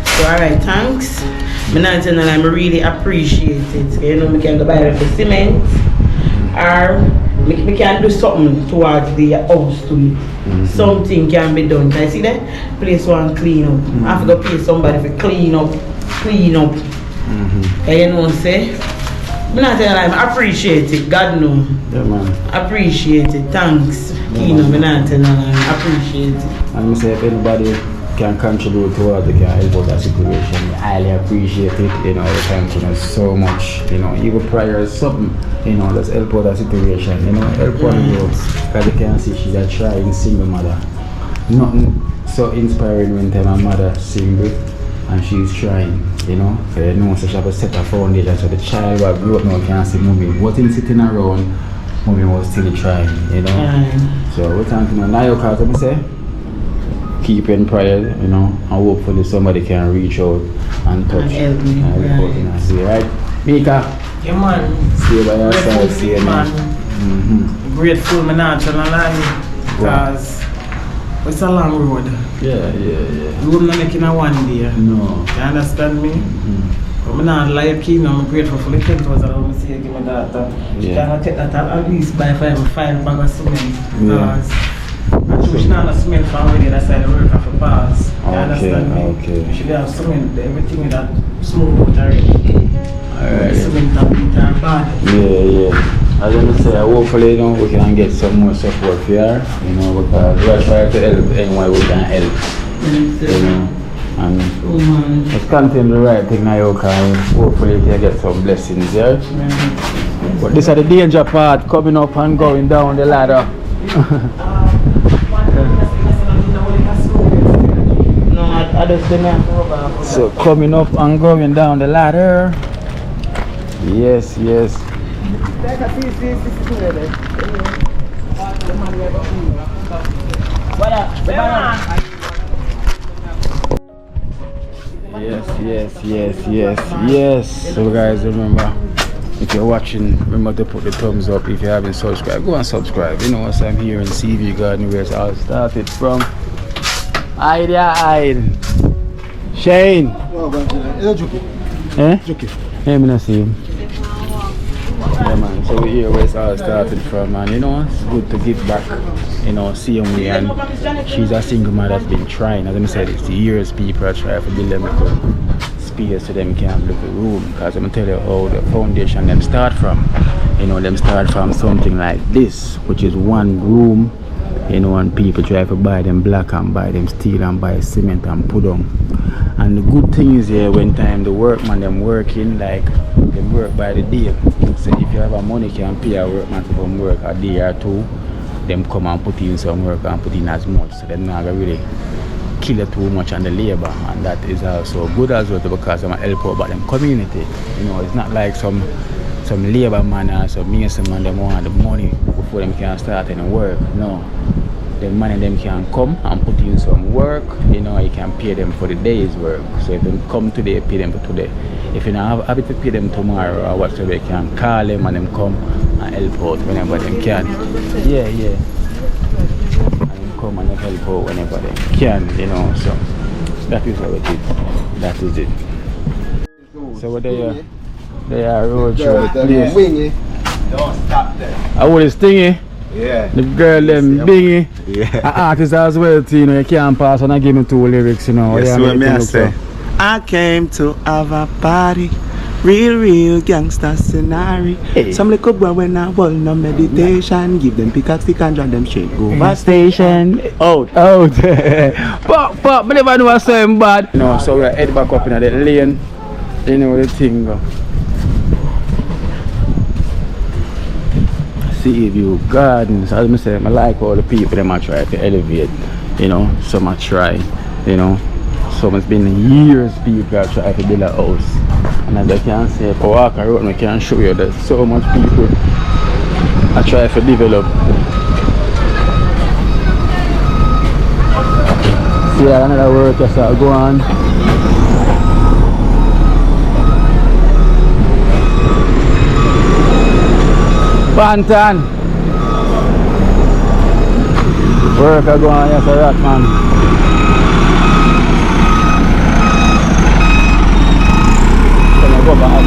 [SPEAKER 7] So alright, thanks. I really appreciate it. You know, I can go buy the cement, or we can do something towards the house to it. Something can be done. Can you see that? Place one clean up. I have to go pay somebody for clean up. You know what I'm saying? I appreciate it. God knows.
[SPEAKER 2] Yeah, man.
[SPEAKER 7] Appreciate it. Thanks.
[SPEAKER 2] Yeah,
[SPEAKER 7] I appreciate it.
[SPEAKER 2] And I say if anybody can contribute towards the help out that situation, I highly appreciate it, you know, thank you so much, you know, even prior something, you know, let's help out that situation, you know, help out you, because you can see she's a trying single mother. Nothing so inspiring when my mother single and she's trying, you know, you know, so she have to set a foundation so the child will grow up now can see mommy wasn't sitting around, mommy was still trying, you know. So we're thanking you now, because let me say, keep in prayer, you know, and hopefully somebody can reach out and touch
[SPEAKER 7] and help me.
[SPEAKER 2] Right? Mika?
[SPEAKER 1] Yeah, man.
[SPEAKER 2] Stay by your side, stay
[SPEAKER 1] man. Grateful, man, not trying to lie, because it's a long road.
[SPEAKER 2] Yeah.
[SPEAKER 1] You wouldn't make it in one day.
[SPEAKER 2] No.
[SPEAKER 1] You understand me? But I'm not like you, I'm grateful for the $10,000 I say give my daughter. She can take that at least buy 5 bags of cement. Because she's not a cement for already, that's why the work of a pass. You understand me?
[SPEAKER 2] Okay.
[SPEAKER 1] She have cement, everything that smooth out already.
[SPEAKER 2] Alright.
[SPEAKER 1] Cement and beat her bad.
[SPEAKER 2] Yeah. As I say, hopefully, you know, we can get some more support here, you know, because we are trying to help anyone we can help, you know, and let's continue the right thing now, and hopefully we can get some blessings here. But this is the danger part, coming up and going down the ladder. So coming up and going down the ladder. Yes. Yes. So guys, remember, If you're watching, remember to put the thumbs up. If you haven't subscribed, go and subscribe. You know what I'm here in Seaview Garden, where it all started from. Hide ya, hide. Shane. Eh? Hey, me not see him. Yeah, man. So we're here where it all started from, man. You know, it's good to give back. You know, see him we, and she's a single mother that's been trying. As I said, it's years people are trying to build them a space so them can have a little room. Because I'm gonna tell you how the foundation them start from. You know, them start from something like this, which is one room. You know, and people try to buy them block and buy them steel and buy cement and put them. And the good thing is here, when time the workman them working, like they work by the day. So if you have a money, you can pay a workman to come work a day or two. Them come and put in some work and put in as much. So they're not gonna really kill it too much on the labor, and that is also good as well because I'm help out about them community. You know, it's not like some labor man or some mason man them want the money before them can start any work. No. The money them can come and put in some work, you know, you can pay them for the day's work. So if they come today, pay them for today. If you don't have to pay them tomorrow or whatever, you can call them and them come and help out whenever they can. Yeah. And them come and help out whenever they can, you know, so that is how it is. That is it. So what they are road show the place.
[SPEAKER 8] Don't stop there.
[SPEAKER 2] I want this thingy.
[SPEAKER 8] Yeah.
[SPEAKER 2] The girl them bingy.
[SPEAKER 8] Yeah.
[SPEAKER 2] An artist as well too, you know, you can't pass and I give me 2 lyrics, you know.
[SPEAKER 4] Yes, what me I say. I came to have a party. Real gangster scenario.
[SPEAKER 2] Hey.
[SPEAKER 4] Some little boy when I want no meditation. Give them pickaxe, stick and drive them shake. Go back
[SPEAKER 2] station. Out. But me never know what's so bad. You know, so we head back up in the lane. You know the thing go. Seaview Gardens, as I say, I like all the people them I try to elevate, you know, some I try, you know, some it's been years people are trying to build a house, and as I can say, if I walk around I can show you that so much people I try to develop. See another work as I go on. Bantan. Work I go on, yes, a rat man. Can I go back?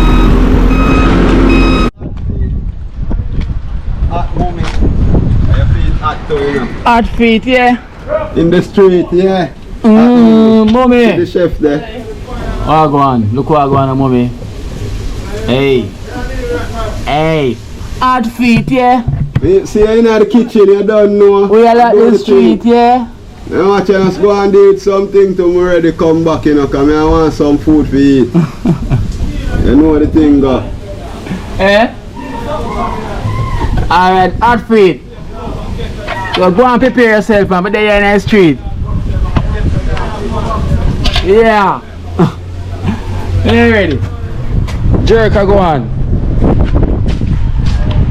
[SPEAKER 8] Hot moment. Your feet hot too, you know.
[SPEAKER 2] Hot feet, yeah.
[SPEAKER 8] In the street, yeah.
[SPEAKER 2] Mommy.
[SPEAKER 8] The chef there.
[SPEAKER 2] Oh, go on. Look what I go on, mommy. Hey. Hot feet, yeah.
[SPEAKER 8] See you in the kitchen, you don't know.
[SPEAKER 2] We are at the street, yeah.
[SPEAKER 8] I want you to go and do something to me ready come back, you know, because I want some food to eat. You know the thing, go.
[SPEAKER 2] Eh? Alright, hot feet. So go and prepare yourself, man, but then you're in the street. Yeah. You ready? Jerk, I go on.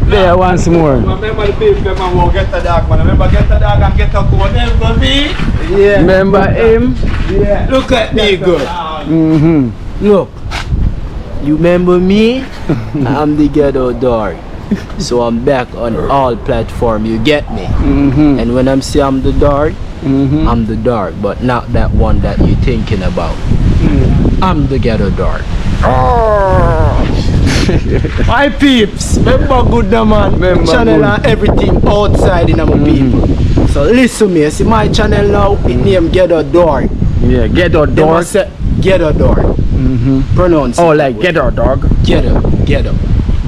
[SPEAKER 2] There, once more.
[SPEAKER 8] Remember the people, man, won't get the dog, man. Remember get the dog and get a goat. Remember me?
[SPEAKER 2] Yeah. Remember him?
[SPEAKER 8] Yeah.
[SPEAKER 4] Look at me, good.
[SPEAKER 10] Look, you remember me? I'm the ghetto dog. So I'm back on all platforms, you get me? And when I'm saying I'm the dog, I'm the dog, but not that one that you're thinking about. I'm the ghetto dog.
[SPEAKER 4] My peeps, remember good no man.
[SPEAKER 2] Remember
[SPEAKER 4] Channel
[SPEAKER 2] good.
[SPEAKER 4] and everything outside in my people. So listen me, see my channel now, it name Ghetto Dog.
[SPEAKER 2] Yeah, ghetto
[SPEAKER 4] They
[SPEAKER 2] dog.
[SPEAKER 4] must say Ghetto Dog. Pronounce
[SPEAKER 2] Oh,
[SPEAKER 4] it.
[SPEAKER 2] like ghetto dog.
[SPEAKER 4] Ghetto.
[SPEAKER 2] Ghetto.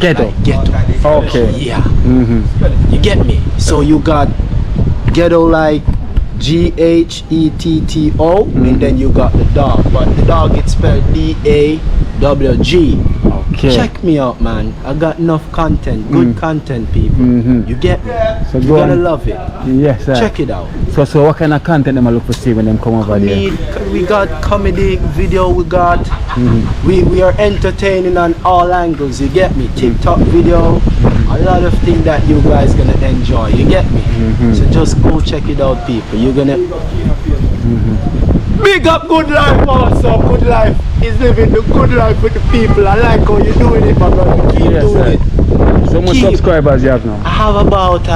[SPEAKER 4] Like ghetto.
[SPEAKER 2] Okay.
[SPEAKER 4] Yeah. You get me? So you got ghetto like Ghetto, and then you got the dog, but the dog it's spelled DAWG.
[SPEAKER 2] Okay.
[SPEAKER 4] Check me out, man. I got enough content, good content, people. You get me?
[SPEAKER 2] So
[SPEAKER 4] You're
[SPEAKER 2] go
[SPEAKER 4] gonna
[SPEAKER 2] on.
[SPEAKER 4] love it.
[SPEAKER 2] Yes, sir.
[SPEAKER 4] Check it out.
[SPEAKER 2] So what kind of content am I look for see when them come over there?
[SPEAKER 4] We got comedy video, we got we are entertaining on all angles, you get me? TikTok video, a lot of things that you guys gonna enjoy, you get me? So just go check it out, people. You're gonna
[SPEAKER 10] Big up Good Life also. Good Life is living the good life with the people. I like how you're doing it, my brother. Keep doing it.
[SPEAKER 2] So much subscribers you have now?
[SPEAKER 10] I have about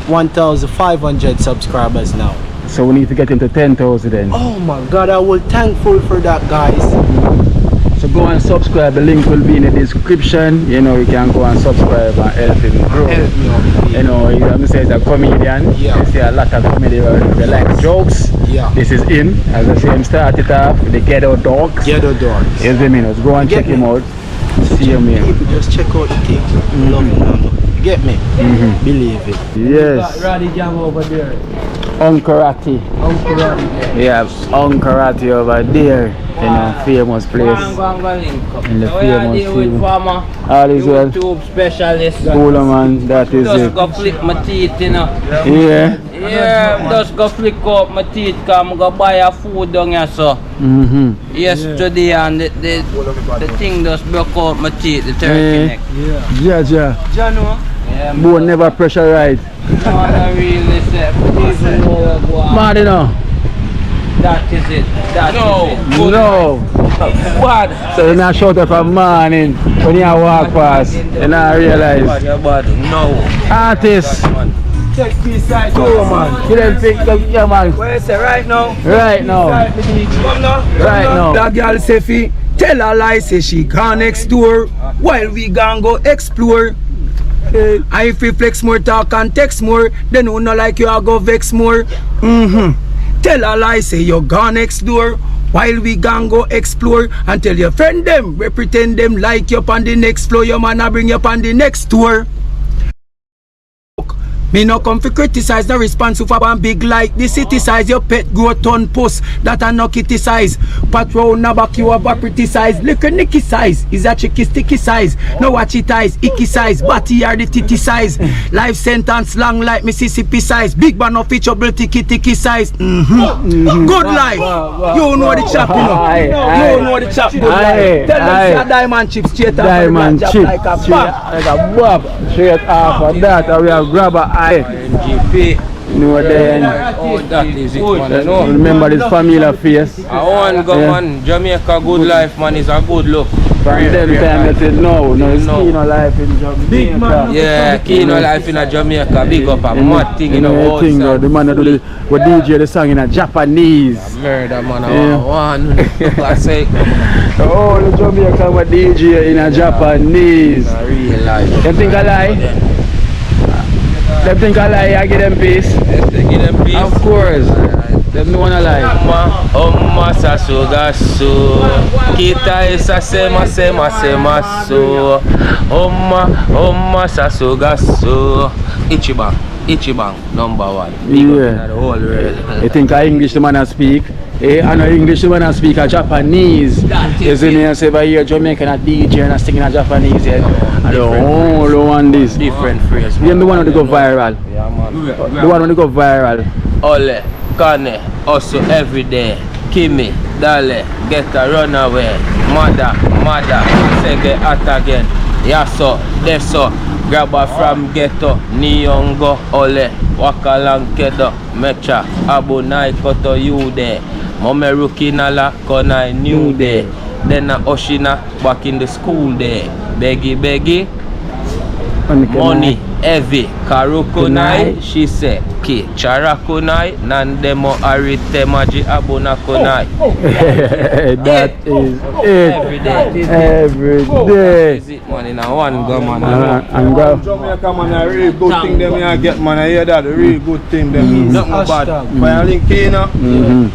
[SPEAKER 10] 1,500 subscribers now.
[SPEAKER 2] So we need to get into 10,000 then.
[SPEAKER 10] Oh my God, I will thankful for that, guys.
[SPEAKER 2] So go and subscribe. The link will be in the description. You know, you can go and subscribe and help him grow.
[SPEAKER 10] Help me out.
[SPEAKER 2] You know, I'm say he's a comedian.
[SPEAKER 10] Yeah.
[SPEAKER 2] You see a lot of comedy. They like jokes.
[SPEAKER 10] Yeah.
[SPEAKER 2] This is him. As I say, him started off with the Ghetto Dogs.
[SPEAKER 10] Ghetto Dogs.
[SPEAKER 2] Here's the minutes. Go and check him out. See him here.
[SPEAKER 10] Just check out the thing. Love him. You get me? Believe it.
[SPEAKER 2] Yes.
[SPEAKER 10] Roddy gang over there.
[SPEAKER 2] Unkarate. Yeah, Unkarate over there. In a famous place. In the famous film. All is well.
[SPEAKER 3] YouTube specialist.
[SPEAKER 2] Cool man, that is
[SPEAKER 3] Just
[SPEAKER 2] it.
[SPEAKER 3] go flick my teeth, you know.
[SPEAKER 2] Yeah.
[SPEAKER 3] Yeah, just go flick up my teeth, come go buy a food down here, so. Yesterday, and the thing just broke out my teeth, the turkey neck.
[SPEAKER 2] Yeah.
[SPEAKER 3] Yeah,
[SPEAKER 2] Bone never pressure right.
[SPEAKER 3] no, I really say, people know what.
[SPEAKER 2] Mad you know.
[SPEAKER 3] That is it. That is it.
[SPEAKER 2] No.
[SPEAKER 3] What?
[SPEAKER 2] So then I shout out from morning when you walk past and I realize.
[SPEAKER 3] No.
[SPEAKER 2] Artists.
[SPEAKER 10] Check this side too, man.
[SPEAKER 2] You didn't pick up, yeah man.
[SPEAKER 10] Where is it right now?
[SPEAKER 2] Right now.
[SPEAKER 10] Come now.
[SPEAKER 2] Right now.
[SPEAKER 6] That girl say fi tell her lie say she gone next door while we gon' go explore. I if we flex more talk and text more, then who no like you I go vex more. Tell her lie say you gone next door while we gon' go explore and tell your friend them we pretend them like you on the next floor. Your man a bring you on the next tour. Me no come fi criticize, no response for one big like the city size. Your pet grow ton post that a no kitty size. Patrol na back you have a pretty size. Look a nicky size, is a chicky sticky size. No watch it eyes, icky size, body are the titty size. Life sentence long like Mississippi size. Big man of each trouble ticky size. Good life, you know the chap, you know. You know the chap, good life. Tell them say a diamond chip straight off
[SPEAKER 2] Diamond chip,
[SPEAKER 6] like a
[SPEAKER 2] like a bob, straight off of that, and we have grab a
[SPEAKER 3] GP.
[SPEAKER 2] No then.
[SPEAKER 3] Oh, that is it, man. No.
[SPEAKER 2] Remember this familiar face.
[SPEAKER 3] I want go, man. Jamaica good life, man. Is a good look.
[SPEAKER 2] From them time they said no, it's Kino life in Jamaica.
[SPEAKER 6] Big man.
[SPEAKER 3] Yeah, Kino life in a Jamaica. Big up a mad thing in the whole
[SPEAKER 2] thing. The man that do the DJ the song in a Japanese.
[SPEAKER 3] Murder, man. I want I say.
[SPEAKER 2] Oh, the Jamaica with DJ in a Japanese.
[SPEAKER 3] In a real life.
[SPEAKER 2] Them think I lie? Them think I lie, I give them peace.
[SPEAKER 3] They give them peace.
[SPEAKER 2] Of course. Them no wanna lie.
[SPEAKER 3] Omma sasugasu. Kita isa sema so. Omma sasugasu. Ichiban, number one. Big up in the whole world.
[SPEAKER 2] You think I English the man I speak? I know English the man I speak a Japanese. You see me and say by here Jamaican a DJ and I singing a Japanese yet. I don't want this.
[SPEAKER 3] Different phrase.
[SPEAKER 2] You the one who go viral.
[SPEAKER 3] Yeah, man.
[SPEAKER 2] The one who go viral.
[SPEAKER 3] Ole, Kane, hustle every day. Kimi, Dale, get a run away. Mother, say get at again. Yaso, deso, grab her from ghetto. Niyongo, ole, waka lang kedo. Mecha, abu nai koto you there. Mome rookie nala, konai new day. Then a Oshina back in the school day. Beggy, money heavy. Karukunai, she say, ki charakunai, nandemo arite maji abuna kunai.
[SPEAKER 2] That is it. Every day.
[SPEAKER 3] Is it, man? In a one go, man.
[SPEAKER 2] And go.
[SPEAKER 4] Jamaica, man, a real good thing them here get, man. I hear that, a real good thing them. Nothing bad. But I think Kino,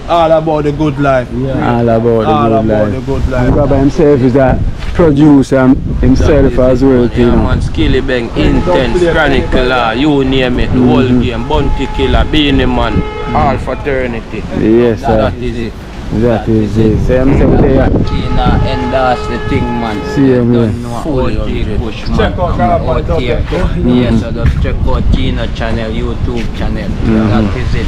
[SPEAKER 4] all about the good life.
[SPEAKER 2] All about
[SPEAKER 4] the good life.
[SPEAKER 2] And Rabbi himself is a producer himself as well, you know.
[SPEAKER 3] Man, Skilly Bang, Intense, Chronicler, you name it, the whole game, Bounty Killer, Beanie Man, all fraternity.
[SPEAKER 2] Yes, sir.
[SPEAKER 3] That is it.
[SPEAKER 2] That is it. So I'm saying there.
[SPEAKER 3] Tina endorse the thing, man.
[SPEAKER 2] See him here.
[SPEAKER 3] OG push, man. Check out here. Yes, so just check out Tina channel, YouTube channel. That is it.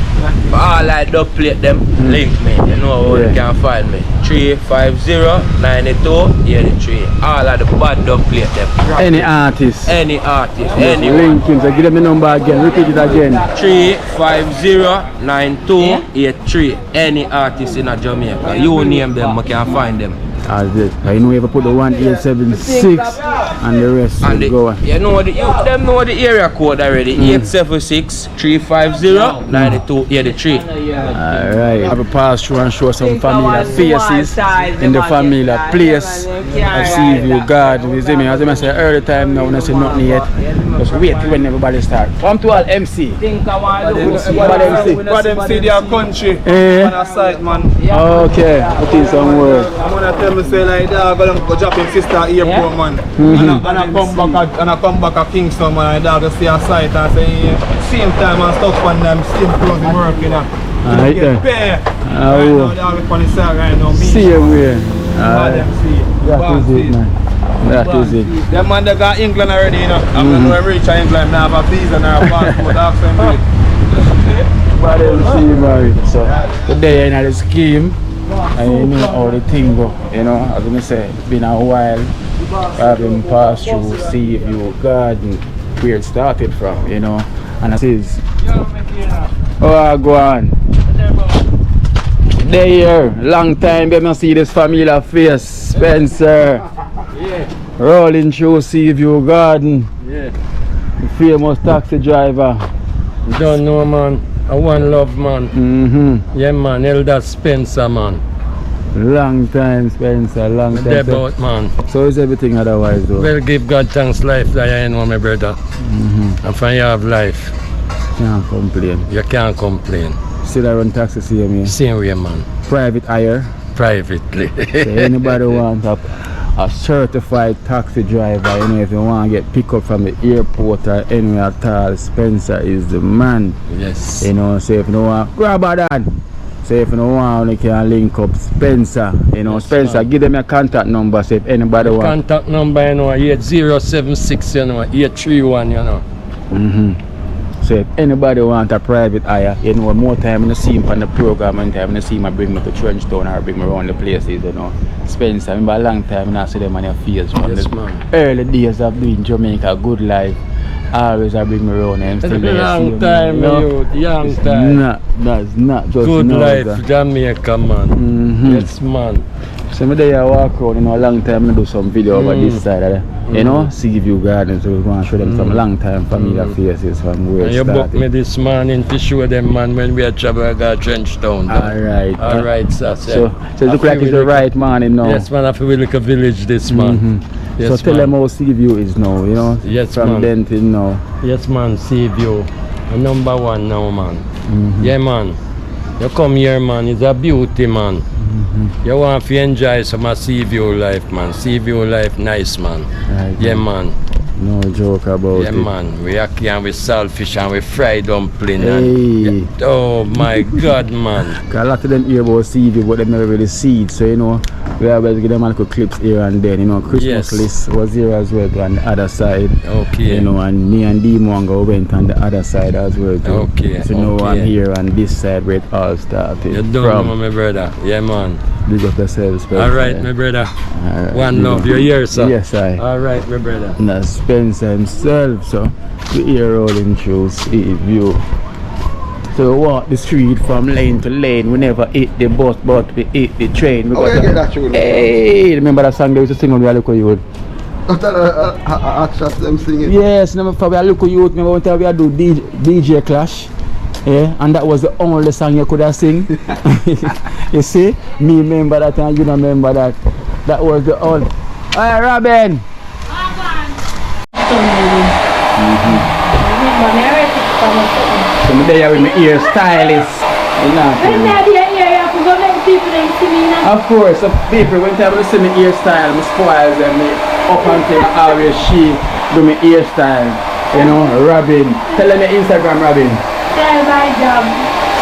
[SPEAKER 3] For all I don't play them, link me. You know how you can find me. 350-92-83. All of the bad dub plate them.
[SPEAKER 2] Any artist.
[SPEAKER 3] Any artist.
[SPEAKER 2] Yes,
[SPEAKER 3] Anyone.
[SPEAKER 2] Lincoln, so give them the number again. Repeat it again.
[SPEAKER 3] 350-92-83. Any artist in a Jamaica. You name them, I can find them.
[SPEAKER 2] As it. I know you ever put the 1876 and the rest
[SPEAKER 3] And
[SPEAKER 2] will go on.
[SPEAKER 3] you know them know the area code already. 876-350-92-83.
[SPEAKER 2] Alright. I have a pass through and show some familiar faces in the familiar place of Seaview Gardens. You see me? As I say early time now, when I say nothing yet. Just wait till when everybody start. Come to all MC.
[SPEAKER 4] But them see their country on a side, man.
[SPEAKER 2] Okay, put in some words.
[SPEAKER 4] I'm gonna tell me say like that, I'm gonna go drop him sister airport, man. And I come back at Kingston, man. I dog to see a site and say same time and stuff on them, same clothes work, you know.
[SPEAKER 2] Alright
[SPEAKER 4] Get pay. Right now, they have it on the side right now.
[SPEAKER 2] Same way.
[SPEAKER 4] That
[SPEAKER 2] is it, man. That is it.
[SPEAKER 4] Them man they got England already, you know. I'm gonna reach England now, have a visa now, a passport, ask them for it.
[SPEAKER 2] But them see married. So today in the scheme, I know how the thing go. You know, as I say, it's been a while. I've been passed through Seaview Garden, where it started from, you know. And it says, oh, go on. They here, long time they don't see this familiar face, Spencer. Rolling through Seaview Garden.
[SPEAKER 3] Yeah.
[SPEAKER 2] The famous taxi driver.
[SPEAKER 3] You don't know, man. I one love, man. Yeah, man. Elder Spencer, man.
[SPEAKER 2] Long time, Spencer. Long time.
[SPEAKER 3] Debout, man.
[SPEAKER 2] So is everything otherwise, though?
[SPEAKER 3] Well, give God thanks, life that I know, my brother. And for you have life.
[SPEAKER 2] Can't complain.
[SPEAKER 3] You can't complain.
[SPEAKER 2] Still I run taxi same way?
[SPEAKER 3] Same way, man.
[SPEAKER 2] Private hire?
[SPEAKER 3] Privately.
[SPEAKER 2] So anybody want a certified taxi driver, you know, if you want to get picked up from the airport or anywhere at all, Spencer is the man.
[SPEAKER 3] Yes.
[SPEAKER 2] You know, so if you don't want, grab a dad. So if you don't want, you can link up Spencer. You know, yes, Spencer, man. Give them your contact number, so if anybody wants.
[SPEAKER 3] Contact number, you know, 8076, you know, 831, you know.
[SPEAKER 2] So if anybody want a private hire, you know, more time I see him on the program and time I see him bring me to Trenchtown or bring me around the places, you know. Spencer, I remember a long time I see them on your face from the early days of doing Jamaica Good Life. Always I bring me around and still there.
[SPEAKER 3] Long time, you know? Young time.
[SPEAKER 2] That's not just
[SPEAKER 3] Good Life, Jamaica, man. Yes, man.
[SPEAKER 2] So I walk around, you know, a long time I do some video over this side of you know, Seaview Gardens, so we're going to show them some long time familiar faces from where it started.
[SPEAKER 3] You booked me this morning to show them, man, when we are traveling to Trenchtown. Alright, sir.
[SPEAKER 2] So it look like it's the right morning now.
[SPEAKER 3] Yes, man, I feel like a village this man. Yes,
[SPEAKER 2] so tell them how Seaview is now, you know?
[SPEAKER 3] Yes,
[SPEAKER 2] from
[SPEAKER 3] man.
[SPEAKER 2] then till now.
[SPEAKER 3] Yes, man, Seaview. Number one now, man. Yeah, man. You come here, man, it's a beauty, man. You want to enjoy some of Seaview life, man. Seaview life, nice, man.
[SPEAKER 2] Right,
[SPEAKER 3] yeah, man.
[SPEAKER 2] No joke about it.
[SPEAKER 3] Yeah, man. We are here with saltfish and with fried dumpling.
[SPEAKER 2] Hey.
[SPEAKER 3] Oh, my God, man.
[SPEAKER 2] Cause a lot of them hear about Seaview, but they never really see it. So, you know, we always give them a little clips here and then. You know, Christmas list was here as well on the other side.
[SPEAKER 3] Okay.
[SPEAKER 2] You know, and me and D-Mongo went on the other side as well too.
[SPEAKER 3] Okay.
[SPEAKER 2] So, you know, I'm here on this side where it all started.
[SPEAKER 3] You don't know, my brother. Yeah, man.
[SPEAKER 2] Big up yourself, Spencer.
[SPEAKER 3] Alright, my brother.
[SPEAKER 2] Right,
[SPEAKER 3] one love, you're here, sir.
[SPEAKER 2] Yes, I.
[SPEAKER 3] Alright, my brother.
[SPEAKER 2] And that's Spencer himself, so we here rolling through Seaview. So we walk the street from lane to lane. We never hit the bus, but we hit the train.
[SPEAKER 8] Oh, you get that tune?
[SPEAKER 2] Hey, remember that song they used to sing when we were little youth?
[SPEAKER 8] After them singing?
[SPEAKER 2] Yes, remember we were little youth. Remember one time we had to do DJ Clash? Yeah, and that was the only song you could have sing. You see, me remember that and you don't remember that. That was the only. Alright, Robin. So I'm there with my ear stylist. Of course, so people when they see my ear style, I spoil them. Up until I always she do my ear style. You know, Robin. Tell them your Instagram, Robin.
[SPEAKER 11] Style by job.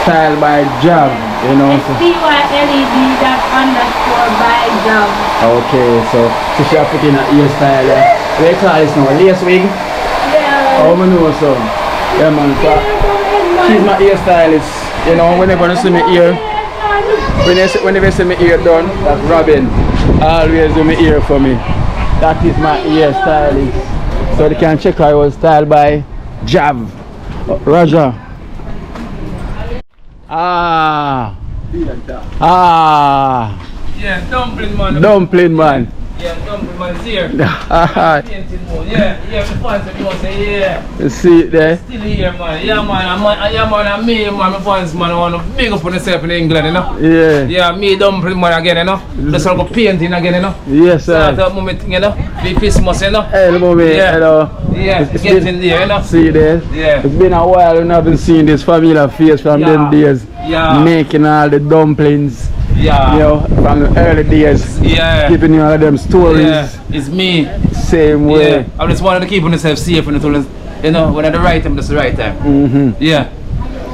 [SPEAKER 2] Style by job, you know.
[SPEAKER 11] STYLED_by job.
[SPEAKER 2] Okay, so she have put in a hairstyle. What you call this now? Lace wig?
[SPEAKER 11] Yeah.
[SPEAKER 2] Oh, I know so. Yeah, man. So she's my hairstylist. You know, whenever you see me here, When they see me ear done, that's Robin. Always do my ear for me. That is my ear stylist. So they can check how it was styled by Jav. Roger.
[SPEAKER 3] Yeah, dumpling man.
[SPEAKER 2] Dumpling man.
[SPEAKER 3] Yeah, dumpling man is here.
[SPEAKER 2] Yeah,
[SPEAKER 3] the fans if you want to say yeah.
[SPEAKER 2] You see it there?
[SPEAKER 3] Still here man. Yeah man, and me man, my fans man, I want to big up on yourself in England, you know?
[SPEAKER 2] Yeah.
[SPEAKER 3] Yeah, me dumpling man again, you know? Let's all go painting again, you know?
[SPEAKER 2] Yes sir.
[SPEAKER 3] Start that moment, you know? Be Christmas, you know?
[SPEAKER 2] Hey mommy,
[SPEAKER 3] Yeah.
[SPEAKER 2] hello.
[SPEAKER 3] Yeah,
[SPEAKER 2] It's
[SPEAKER 3] get
[SPEAKER 2] been-
[SPEAKER 3] in there, you know?
[SPEAKER 2] See there?
[SPEAKER 3] Yeah.
[SPEAKER 2] It's been a while and I've been seeing this familiar face from them days.
[SPEAKER 3] Yeah.
[SPEAKER 2] Making all the dumplings.
[SPEAKER 3] Yeah.
[SPEAKER 2] You know, from the early days.
[SPEAKER 3] Yeah.
[SPEAKER 2] Giving you all them stories.
[SPEAKER 3] Yeah, it's me.
[SPEAKER 2] Same way.
[SPEAKER 3] Yeah. I just wanted to keep myself safe and you know, when at the right time, that's the right time. Yeah.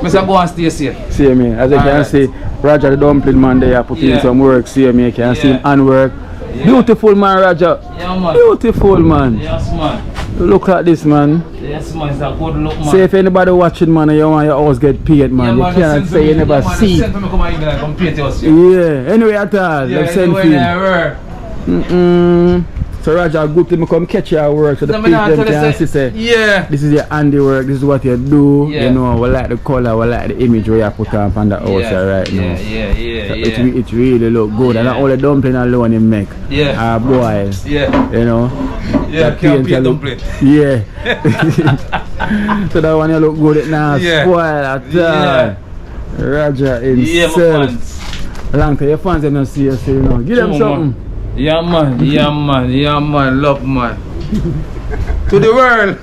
[SPEAKER 3] Mr. Go and stay safe.
[SPEAKER 2] See me, as you can
[SPEAKER 3] Alright.
[SPEAKER 2] see, Roger the dumpling man there put in
[SPEAKER 3] Yeah.
[SPEAKER 2] some work. See me, you can see him and work. Beautiful man, Roger.
[SPEAKER 3] Yeah, man.
[SPEAKER 2] Beautiful man.
[SPEAKER 3] Yes, man.
[SPEAKER 2] Look at this man.
[SPEAKER 3] Yes, man. It's a good look, man.
[SPEAKER 2] Say if anybody watching man and you want your house get paid man,
[SPEAKER 3] Yeah,
[SPEAKER 2] you can't say you never see.
[SPEAKER 3] Send for me come and come paint your house.
[SPEAKER 2] Yeah, anyway at all,
[SPEAKER 3] Yeah,
[SPEAKER 2] let's send for
[SPEAKER 3] anyway,
[SPEAKER 2] you. So Roger, good to me come catch your work so the
[SPEAKER 3] No,
[SPEAKER 2] people
[SPEAKER 3] man,
[SPEAKER 2] them
[SPEAKER 3] tell
[SPEAKER 2] can
[SPEAKER 3] us
[SPEAKER 2] see say,
[SPEAKER 3] yeah.
[SPEAKER 2] this is your handiwork, this is what you do,
[SPEAKER 3] Yeah.
[SPEAKER 2] you know, we like the color, we like the image where you put on the house right now. So it really look good, and not only dumpling alone you make.
[SPEAKER 3] Yeah.
[SPEAKER 2] Boy.
[SPEAKER 3] Yeah.
[SPEAKER 2] You know.
[SPEAKER 3] Yeah,
[SPEAKER 2] that
[SPEAKER 3] can't
[SPEAKER 2] paint you
[SPEAKER 3] dumpling.
[SPEAKER 2] Yeah. So that one you look good, it now
[SPEAKER 3] Yeah.
[SPEAKER 2] spoil at all.
[SPEAKER 3] Yeah.
[SPEAKER 2] Roger
[SPEAKER 3] Yeah, my
[SPEAKER 2] himself.
[SPEAKER 3] fans.
[SPEAKER 2] Long time your fans them not see you, so you know. Give them
[SPEAKER 3] True,
[SPEAKER 2] something.
[SPEAKER 3] Yeah, man. Yeah, man. Yeah, man. Love, man. To the world.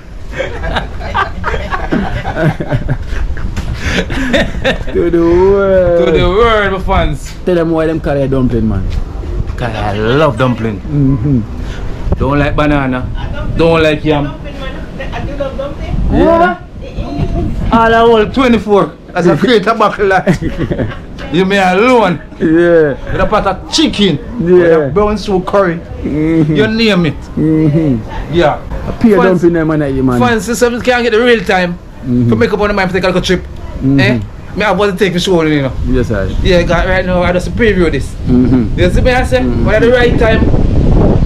[SPEAKER 2] To the world.
[SPEAKER 3] To the world, my fans.
[SPEAKER 2] Tell them why them call you dumpling, man.
[SPEAKER 3] Cause I love dumpling. Don't like banana. Don't like yam.
[SPEAKER 2] Yeah.
[SPEAKER 3] All I want 24 as a create a buckle. You may alone.
[SPEAKER 2] Yeah.
[SPEAKER 3] With a pot of chicken.
[SPEAKER 2] Yeah.
[SPEAKER 3] With a brown soup curry. You name it. Yeah.
[SPEAKER 2] A peer dumpling them man at you, man.
[SPEAKER 3] Fans, so can't get the real time to make up on the mind to take a little trip. Eh? Me I want to take the show, you know.
[SPEAKER 2] Yes, sir.
[SPEAKER 3] Yeah, got right now I just preview this. You see me I say? When at the right time,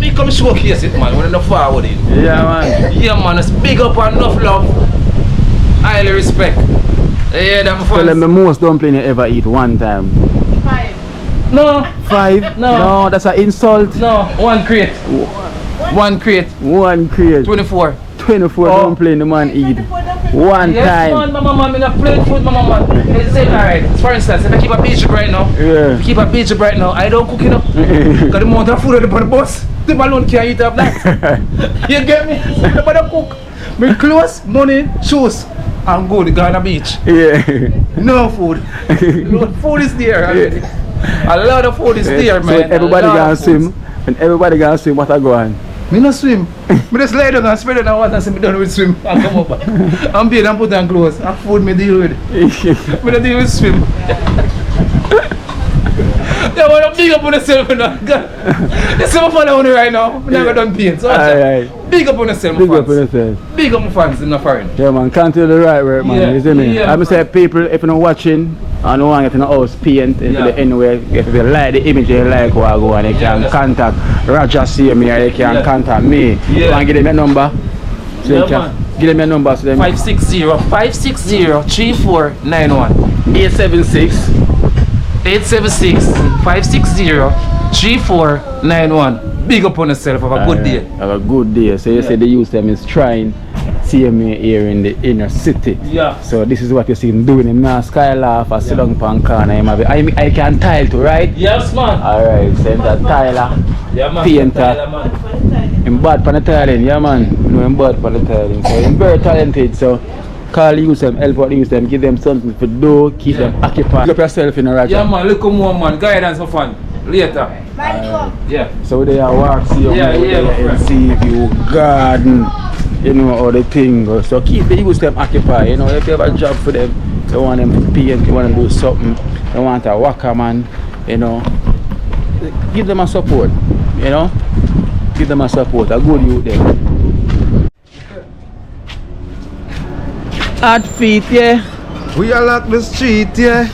[SPEAKER 3] me come showcase it, man. When I'm not forward it.
[SPEAKER 2] Yeah, man.
[SPEAKER 3] Yeah, man. It's big up and enough love. Highly respect. Yeah, that's my
[SPEAKER 2] Tell them
[SPEAKER 3] fans.
[SPEAKER 2] the most dumpling you ever eat one time.
[SPEAKER 11] 5.
[SPEAKER 3] No,
[SPEAKER 2] 5?
[SPEAKER 3] No.
[SPEAKER 2] That's an insult.
[SPEAKER 3] no, one crate. One crate.
[SPEAKER 2] One crate.
[SPEAKER 3] 24.
[SPEAKER 2] 24 dumpling the man eat. One
[SPEAKER 3] Yes,
[SPEAKER 2] time.
[SPEAKER 3] man, mama, man, I'm not playing food, mama, man. It's saying, alright. For instance, if I keep a beach right now,
[SPEAKER 2] Yeah.
[SPEAKER 3] keep a beach right now, I don't cook it up. Got the amount of food on the bus. Them alone can't eat up that. You get me? Nobody cook. Me clothes, money, shoes. I'm good, Ghana beach.
[SPEAKER 2] Yeah.
[SPEAKER 3] No food. Food is there already. A lot of food is there,
[SPEAKER 2] So
[SPEAKER 3] man.
[SPEAKER 2] when everybody
[SPEAKER 3] A lot
[SPEAKER 2] gonna
[SPEAKER 3] of food.
[SPEAKER 2] swim, when everybody gonna swim, what I go on?
[SPEAKER 3] Me no swim. Me just lay down and spread it out water and say me done with swim and come up. I'm bathe and put on clothes. And food me deal with. Me don't deal with swim. Yeah, but I'm big up on yourself now. You see my fan on right now. I'm not done paint. So
[SPEAKER 2] Alright.
[SPEAKER 3] big up on yourself, my
[SPEAKER 2] Big up
[SPEAKER 3] fans.
[SPEAKER 2] on yourself.
[SPEAKER 3] Big up my fans in the foreign.
[SPEAKER 2] Yeah, man, can't do the right work, man.
[SPEAKER 3] Yeah.
[SPEAKER 2] You see me?
[SPEAKER 3] Yeah,
[SPEAKER 2] I'm say people, if you're not watching, and you want to get in the house paint into
[SPEAKER 3] Yeah.
[SPEAKER 2] the anywhere, if you like the image you like, what I go and you can
[SPEAKER 3] that's-
[SPEAKER 2] contact Roger see me or you can
[SPEAKER 3] Yeah.
[SPEAKER 2] contact me.
[SPEAKER 3] Yeah.
[SPEAKER 2] You want to give them your number? So
[SPEAKER 3] Yeah,
[SPEAKER 2] you can
[SPEAKER 3] man.
[SPEAKER 2] give them your number so them
[SPEAKER 3] 560-560-3491.
[SPEAKER 2] 876.
[SPEAKER 3] 876-560-3491. Big up on yourself. Have a good day.
[SPEAKER 2] Have a good day. So you say the youth them is trying see me here in the inner city.
[SPEAKER 3] Yeah.
[SPEAKER 2] So this is what you see him doing. Him now sky laugh or sit down pan corner. Him have I can tile too, right?
[SPEAKER 3] Yes, man.
[SPEAKER 2] Alright, send that tiler.
[SPEAKER 3] Yeah, man.
[SPEAKER 2] Painter.
[SPEAKER 3] Tyler, man.
[SPEAKER 2] Him bad for the tiling, yeah man. You know him bad for the tiling. So him very talented. So call use them, help out use them, give them something to do, keep them occupied. Look up yourself in the right.
[SPEAKER 3] Yeah, man. Look more, man. Guidance for fun. Later. Yeah.
[SPEAKER 2] So they are work, see you
[SPEAKER 3] Yeah, yeah, my
[SPEAKER 2] in
[SPEAKER 3] friend.
[SPEAKER 2] Seaview Garden. You know how the thing goes. So keep the use them occupied. You know, if you have a job for them, you want them to paint, you want them to do something, you want a worker man, you know. Give them a support, you know. Give them a support, a good youth there. Hard feet, yeah.
[SPEAKER 4] We are lock the street, yeah.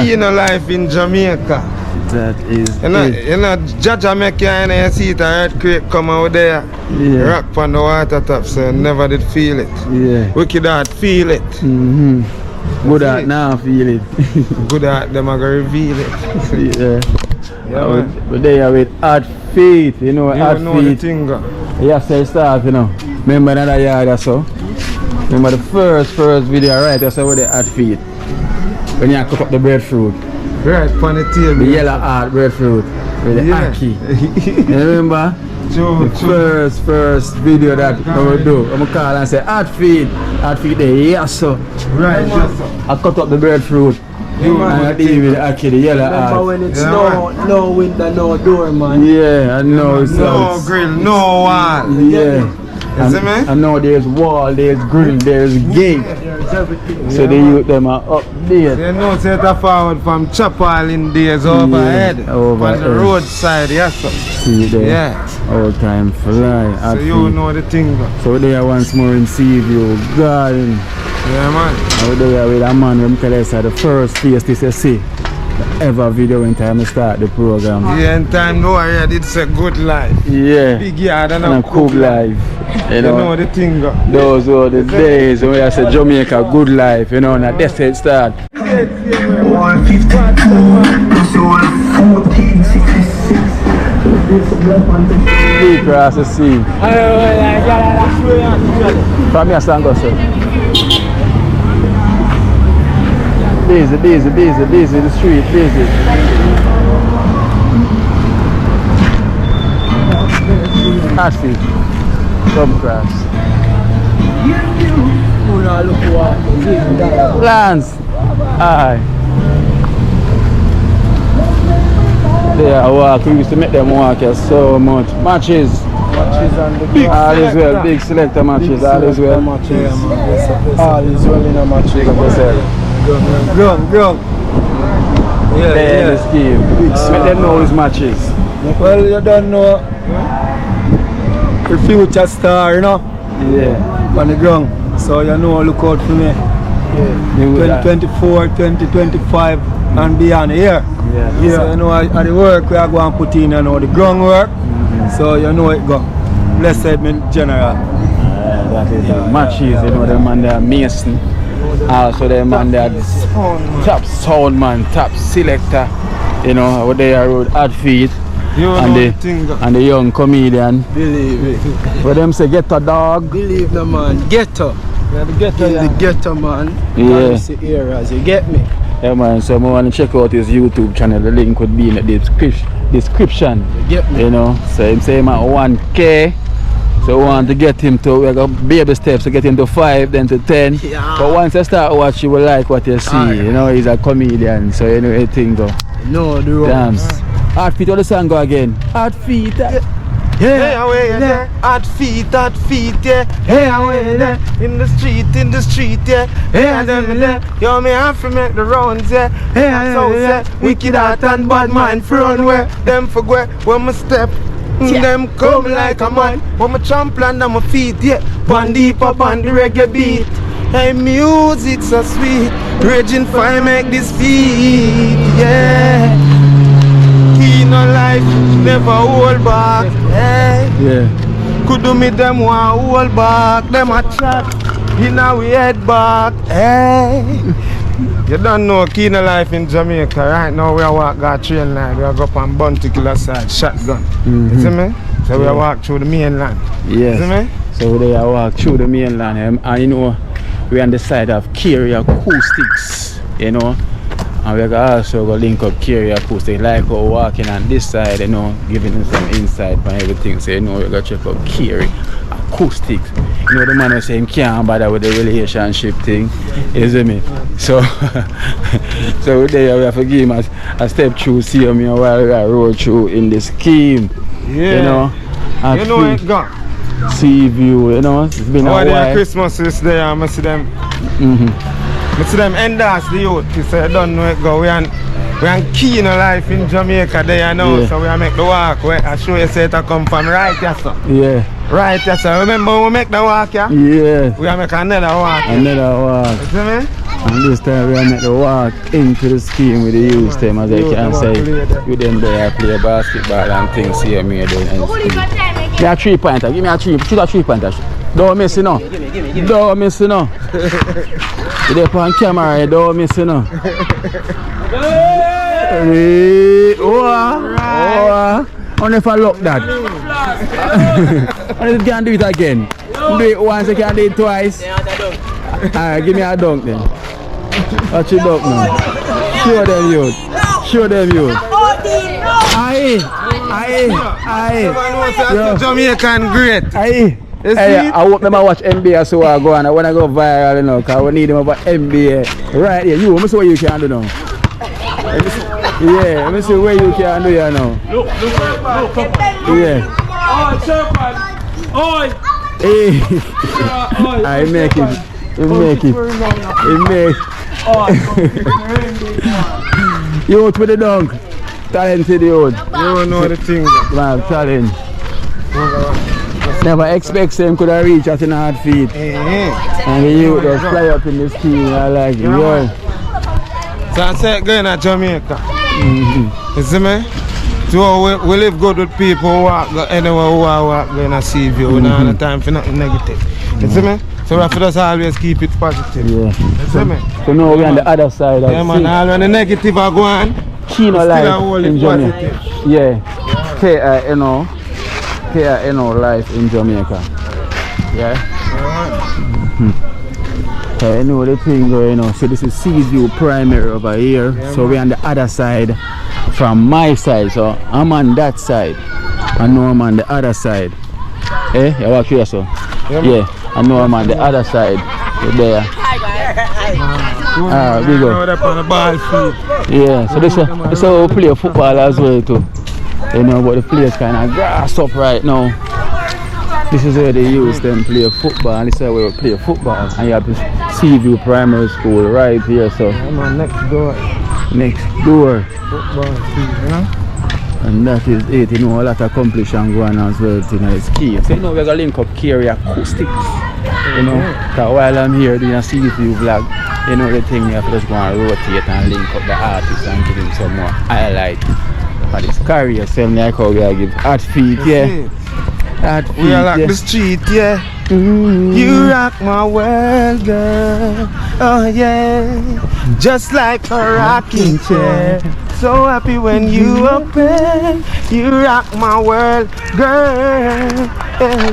[SPEAKER 4] Keener life in Jamaica.
[SPEAKER 2] That is
[SPEAKER 4] You know, Jamaica and you see it, a earthquake come out there.
[SPEAKER 2] Yeah.
[SPEAKER 4] Rock on the water top, so you never did feel it.
[SPEAKER 2] Yeah.
[SPEAKER 4] Wicked heart feel it.
[SPEAKER 2] Good at now feel it.
[SPEAKER 4] Good heart them are gonna reveal it.
[SPEAKER 2] But they are with hard feet, you know,
[SPEAKER 4] You
[SPEAKER 2] hard
[SPEAKER 4] know the
[SPEAKER 2] feet.
[SPEAKER 4] thing.
[SPEAKER 2] Yeah, say start, you know. Remember another yard or so? Remember the first video, right? That's with the hard feet. When you cook up the breadfruit.
[SPEAKER 4] Right, on the table.
[SPEAKER 2] The yellow hard breadfruit with the ackee. You remember?
[SPEAKER 4] True,
[SPEAKER 2] the first video that I will do. I'm gonna call and say hard feet there, yes sir.
[SPEAKER 4] Right, yes sir.
[SPEAKER 2] I cut up the breadfruit. And I deal with the ackee, the yellow
[SPEAKER 10] Remember
[SPEAKER 2] hard.
[SPEAKER 10] when it's no window, no door, man.
[SPEAKER 2] Yeah, I know.
[SPEAKER 4] No grill, no wall.
[SPEAKER 2] Yeah.
[SPEAKER 4] You see me?
[SPEAKER 2] I know there's wall, there's grill, there's gate. So the youth them are up there.
[SPEAKER 4] You know, set a forward from Chapel in days overhead. On the roadside, yes sir.
[SPEAKER 2] See there.
[SPEAKER 4] Yeah.
[SPEAKER 2] All time fly.
[SPEAKER 4] So you know the thing.
[SPEAKER 2] So they are once more in Seaview Garden.
[SPEAKER 4] Yeah man.
[SPEAKER 2] Out there with a man who tell us the first face this you see. Ever video when time to start the program.
[SPEAKER 4] Yeah, in time no I did say good life.
[SPEAKER 2] Yeah.
[SPEAKER 4] Big yard and
[SPEAKER 2] a cool life. You know
[SPEAKER 4] the thing.
[SPEAKER 2] Those were the days when I said Jamaica good life, you know, and that's it start. 1466 across the sea. From here stand go sir. Busy, the street, busy. Ashfield, come cross. Lance, aye. They are walking, we used to make them walk here so much. Matches and the big all is well, big selector matches, all is well.
[SPEAKER 10] All is well in a match. Ground.
[SPEAKER 2] Yeah. This game. Let them know his matches.
[SPEAKER 10] Well, you don't know the future star, you know?
[SPEAKER 2] Yeah.
[SPEAKER 10] On the ground. So you know, look out for me. Yeah. 2024, 2025 and beyond here. Yeah. So you know, at the work we are going to put in, you know, the ground work. So you know it go. Blessed me general.
[SPEAKER 2] That is matches, you know, them and they're Mason. Also them and they're top sound man, top selector. You know, what they are road hard feet. And the young comedian.
[SPEAKER 10] Believe it.
[SPEAKER 2] What them say ghetto dog?
[SPEAKER 10] Believe the man. Ghetto. Yeah, the ghetto man.
[SPEAKER 2] Yeah.
[SPEAKER 10] Areas, you get me?
[SPEAKER 2] Yeah man, so I want to check out his YouTube channel. The link would be in the description.
[SPEAKER 10] You get me?
[SPEAKER 2] You know, so him say him at 1K. So we want to get him to, we got baby steps to get him to 5, then to 10. Yeah. But once I start watch, you will like what you see. You know, he's a comedian, so you know everything go.
[SPEAKER 10] No, the
[SPEAKER 2] damn. Hard feet, how the song go again? Hard feet.
[SPEAKER 4] Yeah, hard feet, yeah. Hey, away, in the street, yeah. Hey, yo, me have to make the rounds, yeah. Hey, so say, wicked heart and bad mind, front where them forget when my step. Them come like a man when my champ land on my feet, yeah. One deep up on the reggae beat. Hey, music so sweet. Raging fire make this beat, yeah. Keener life, never hold back, hey.
[SPEAKER 2] Yeah.
[SPEAKER 4] Could do me them one hold back. Them a chat, you know we head back, hey. You don't know Keener life in Jamaica. Right now we are walk our train line. We are go up on Bounty Killer side, shotgun. You see me? So we are walk through the mainland.
[SPEAKER 2] Yes.
[SPEAKER 4] You see me?
[SPEAKER 2] So they are walk through the mainland. And you know, we on the side of Carry Acoustics. You know. And we also go link up Carry Acoustics. Like how walking on this side, you know, giving them some insight on everything. So you know, we go check out Carry Acoustics. You know, the man was saying he can't bother with the relationship thing. You see me? So, so there we have to give him a step through, see him while we are roll through in the scheme.
[SPEAKER 4] Yeah.
[SPEAKER 2] You know,
[SPEAKER 4] you know it gone.
[SPEAKER 2] Seaview, you know, it's been a while.
[SPEAKER 4] Christmas is there, I see them. I see them endorse the youth. He said, I don't know it go. We on Keener life in Jamaica there, you know. Yeah. So we make the walk. I show you say it come from right, yes sir.
[SPEAKER 2] Yeah.
[SPEAKER 4] Right, yes, sir. Remember when we make the walk, yeah?
[SPEAKER 2] Yeah.
[SPEAKER 4] We are make another walk.
[SPEAKER 2] Another walk.
[SPEAKER 4] You see me?
[SPEAKER 2] And this time we are make the walk into the scheme with the youth team, as I can say. With them there play basketball and things here me doing. Give me a 3-pointer. Give me a 3-pointer. Don't miss it now. Don't miss it now. You're there on camera, don't miss it now. Only if I look that. Only if you can do it again. Do it once, you can do it twice. Alright, give me a dunk then. Watch your dunk now. Show them youth. Show them youth. Aye.
[SPEAKER 4] Jamaican great.
[SPEAKER 2] Aye. Hey, I hope them watch NBA so I go and I wanna go viral, you know, cause we need them about NBA. Right here, you, let me see what you can do now. Yeah, let me see what you can do here now. Look. Yeah.
[SPEAKER 3] Oi!
[SPEAKER 2] Hey. I make it. Youth with the dunk. Talented youth.
[SPEAKER 4] You don't know the thing.
[SPEAKER 2] Man, talent. Never expect them could have reached at in hard feet. And the youth just fly up in the scheme. I like it. Yeah.
[SPEAKER 4] So I said going to Jamaica. You see me? So we live good with people who walk anywhere who walk going to Seaview. We don't have the time for nothing negative. You see me? So we have to just always keep it positive.
[SPEAKER 2] Yeah.
[SPEAKER 4] You see me?
[SPEAKER 2] So now we're on the other side.
[SPEAKER 4] Yeah man, all when the negative are going,
[SPEAKER 2] Kino life in Jamaica. Yeah. KINO life in Jamaica. Yeah. I know the thing going on. So this is Seaview primary over here. Yeah, so we're on the other side from my side. So I'm on that side. I know I'm on the other side. Eh? You walk here, so? Yeah. I know I'm on the other side. You're there. Ah, we go. Yeah, so this is how we play football as well too. You know, but the players kind of grass up right now. This is where they use them play football, and this is where we play football. And you have the Seaview Primary School right here, so.
[SPEAKER 4] Next door.
[SPEAKER 2] Football
[SPEAKER 4] field, you know?
[SPEAKER 2] And that is it, you know, a lot of competition going on as well, you know, it's key. So you know, we're going to link up Carry Acoustics, you know, so while I'm here doing a Seaview vlog, you know the thing, we have to just go and rotate and link up the artists and give them some more highlight for this career. Same like how we give art feet, yeah. Art feet,
[SPEAKER 4] we are like the street, yeah. You rock my world, girl. Oh yeah, just like a rocking chair. So happy when you open. You rock my world, girl.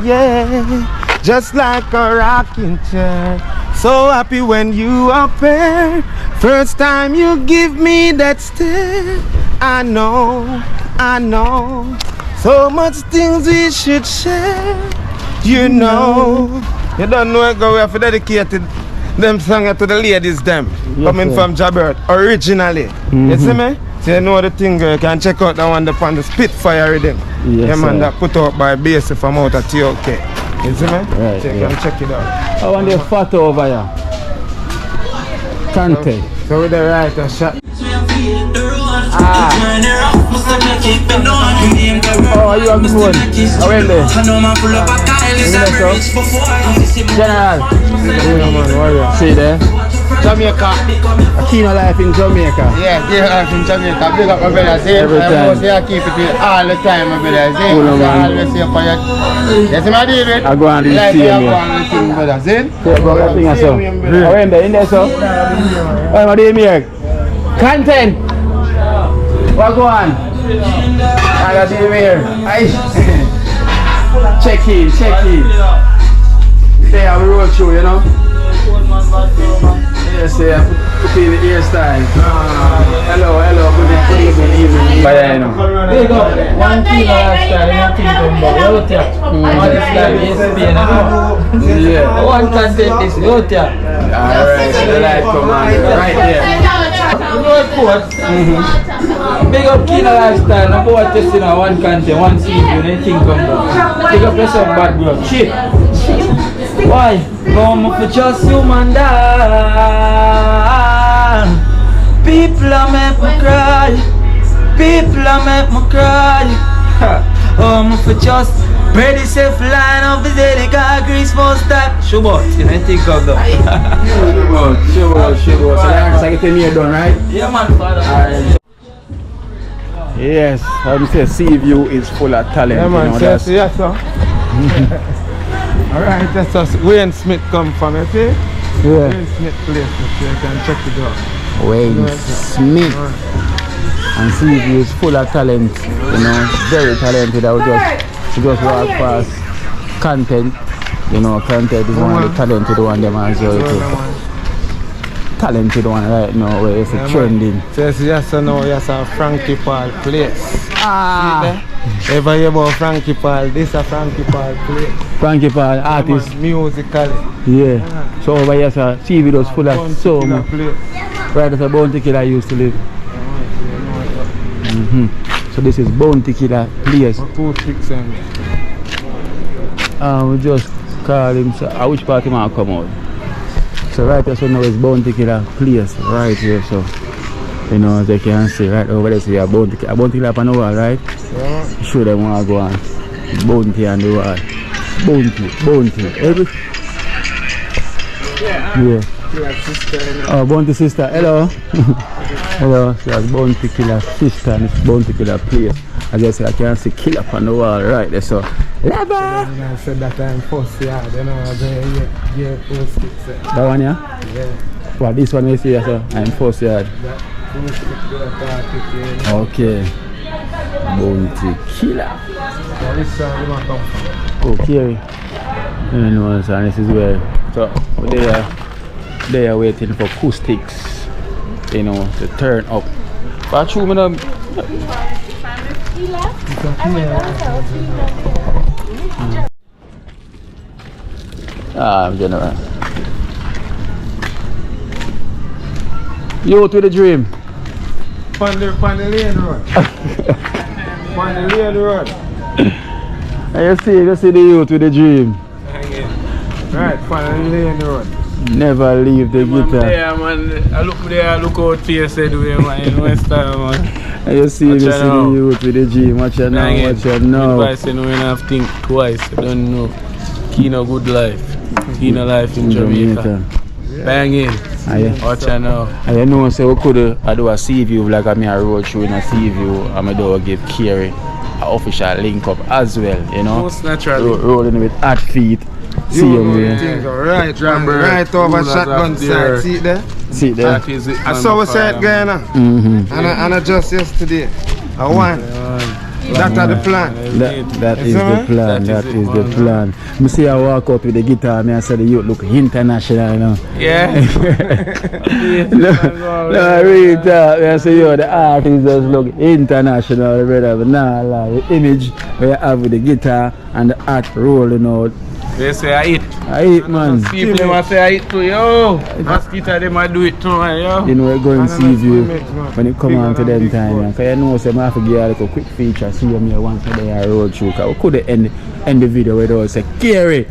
[SPEAKER 4] Yeah, just like a rocking chair. So happy when you open. First time you give me that stare. I know. So much things we should share. You know. You don't know it, go we have dedicated them song to the ladies them. Yes, coming sir. From Jabert originally. You see me? So you know the thing, you can check out that one upon the Spitfire rhythm. Yes, yeah, man, that put out by Bass from out at TOK. You see me?
[SPEAKER 2] Right,
[SPEAKER 4] so you can check it out.
[SPEAKER 2] I want the photo over here. Kante.
[SPEAKER 4] So with the right shot.
[SPEAKER 2] Oh, you have the phone. How are you? General. See there?
[SPEAKER 4] Jamaica.
[SPEAKER 2] Kino life in Jamaica.
[SPEAKER 4] Yeah, life in Jamaica. Big up my brother. See?
[SPEAKER 2] Every time.
[SPEAKER 4] I keep it all the time, my brother. See? I always say for you. Yes, my David.
[SPEAKER 2] I go and do the same.
[SPEAKER 4] I go and do the same, brother. See?
[SPEAKER 2] Yeah, go and do the same. How are you in there, so? What am I doing here? Content. What go on? I got him here. Check in. They have a road show, you know? Yes, yeah, put in the hairstyle. Hello, good evening. Bye, you know.
[SPEAKER 3] There you go. One kilo hairstyle, nothing to about. Out here. All this life is being
[SPEAKER 2] yeah.
[SPEAKER 3] One content is out here.
[SPEAKER 2] Alright, so the light come on right there.
[SPEAKER 3] Big up killer lifestyle, no boy testing on one content, one Seaview, anything come down. Pick up yourself bad bro. Shit. Why? Come for just human die. People are make me cry. For just
[SPEAKER 10] Ready, safe line of the daily car, grease for start. Shubot, you know, take off though.
[SPEAKER 2] Sure. So that's like a year done, right?
[SPEAKER 10] Yeah, man, father.
[SPEAKER 2] Yes, I would say Seaview is full of talent.
[SPEAKER 4] Yeah, man,
[SPEAKER 2] you know,
[SPEAKER 4] yes, sir. Alright, that's us. Wayne Smith come from, you see?
[SPEAKER 2] Yeah.
[SPEAKER 4] Wayne Smith place, so you can check it out.
[SPEAKER 2] Wayne Smith. And Seaview is full of talent, you know, very talented. I would just walk past content, you know, content is one of the talented one them as well. Talented one right now where it's trending.
[SPEAKER 4] Yes, I know, yes, a Frankie Paul place. Ever hear about Frankie Paul? This is a Frankie Paul place.
[SPEAKER 2] Frankie Paul, artist.
[SPEAKER 4] Musically.
[SPEAKER 2] Yeah. So over here, sir, Seaview is full of so much. Right as a Bounty Killer used to live. So this is Bounty Killer place. We just call him, so which part he might come out? So right here, so now is Bounty Killer place right here, so you know, as you can see right over there, so you have Bounty Killer up on the wall, right?
[SPEAKER 4] Yeah.
[SPEAKER 2] Show them want to go on. Bounty on the wall. Bounty. Yeah. Oh, Bounty sister, hello. Hello, so that's Bounty Killer sister and it's Bounty Killer place. As I say, I can see kill up on the wall right there, so Leva!
[SPEAKER 4] I said that I'm first yard, you know, the first sticks.
[SPEAKER 2] That one, yeah?
[SPEAKER 4] Yeah.
[SPEAKER 2] What, this one you see, so I'm first yard. Okay. Bounty Killer.
[SPEAKER 4] This one will come from.
[SPEAKER 2] Okay. You know, so this is where, so they are waiting for acoustics, you know, to turn up. But true, man. I'm general. You to the dream.
[SPEAKER 4] On the lane road. On the lane road.
[SPEAKER 2] And you see the youth with the dream.
[SPEAKER 4] Right, on the lane road.
[SPEAKER 2] Never leave the guitar.
[SPEAKER 3] Yeah, man. I look there, I look out here, said way, man. In West Time, man.
[SPEAKER 2] And you see the youth with the dream. Watch you now, watch you now.
[SPEAKER 3] Advice, you know, you have to think twice. I don't know. Keen a good life. Keen a life in Jamaica. Bang in. Watch you now.
[SPEAKER 2] And you know, so we could do a Seaview, like I'm a road show in a Seaview. I'm going to give Kerry an official link up as well, you know.
[SPEAKER 3] Most naturally.
[SPEAKER 2] Rolling with hot feet. See you,
[SPEAKER 4] right over shotgun side. See it there?
[SPEAKER 2] See it there?
[SPEAKER 4] I saw a side guy now. And I just yesterday. I won. That's the plan.
[SPEAKER 2] That is the plan. That is the plan. I see I walk out with the guitar and I say the youth look international, you know.
[SPEAKER 3] Yeah.
[SPEAKER 2] No, real talk. I say the artist just look international, brother. But nah, like the image where you have with the guitar and the art rolling out.
[SPEAKER 3] They say I eat.
[SPEAKER 2] I eat, man.
[SPEAKER 3] People them say I eat too, yo. Mosquito them I do it too, man, yo.
[SPEAKER 2] You know we're going to Seaview when it come on to them time, because you know say I have to give like a quick feature, see them here once they are road through. Because we could end the video where they say, Kerry,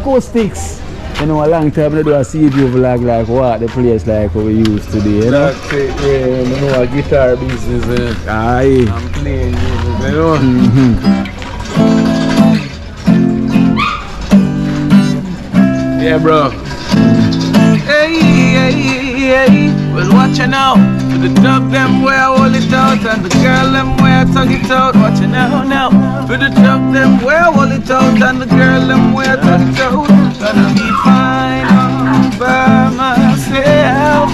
[SPEAKER 2] acoustics. You know, a long time they do a Seaview vlog like what the place like what we used to do, you know?
[SPEAKER 3] That's it, yeah. You know a guitar business,
[SPEAKER 2] Aye.
[SPEAKER 3] I'm playing music, you know? Yeah, bro. Hey. Well, watch you now. To the dog them where I hold it out, and the girl them where I tongue it out. Watch you now. For the dog them where I hold it out, and the girl them where I tongue it out. Gonna be fine all by myself.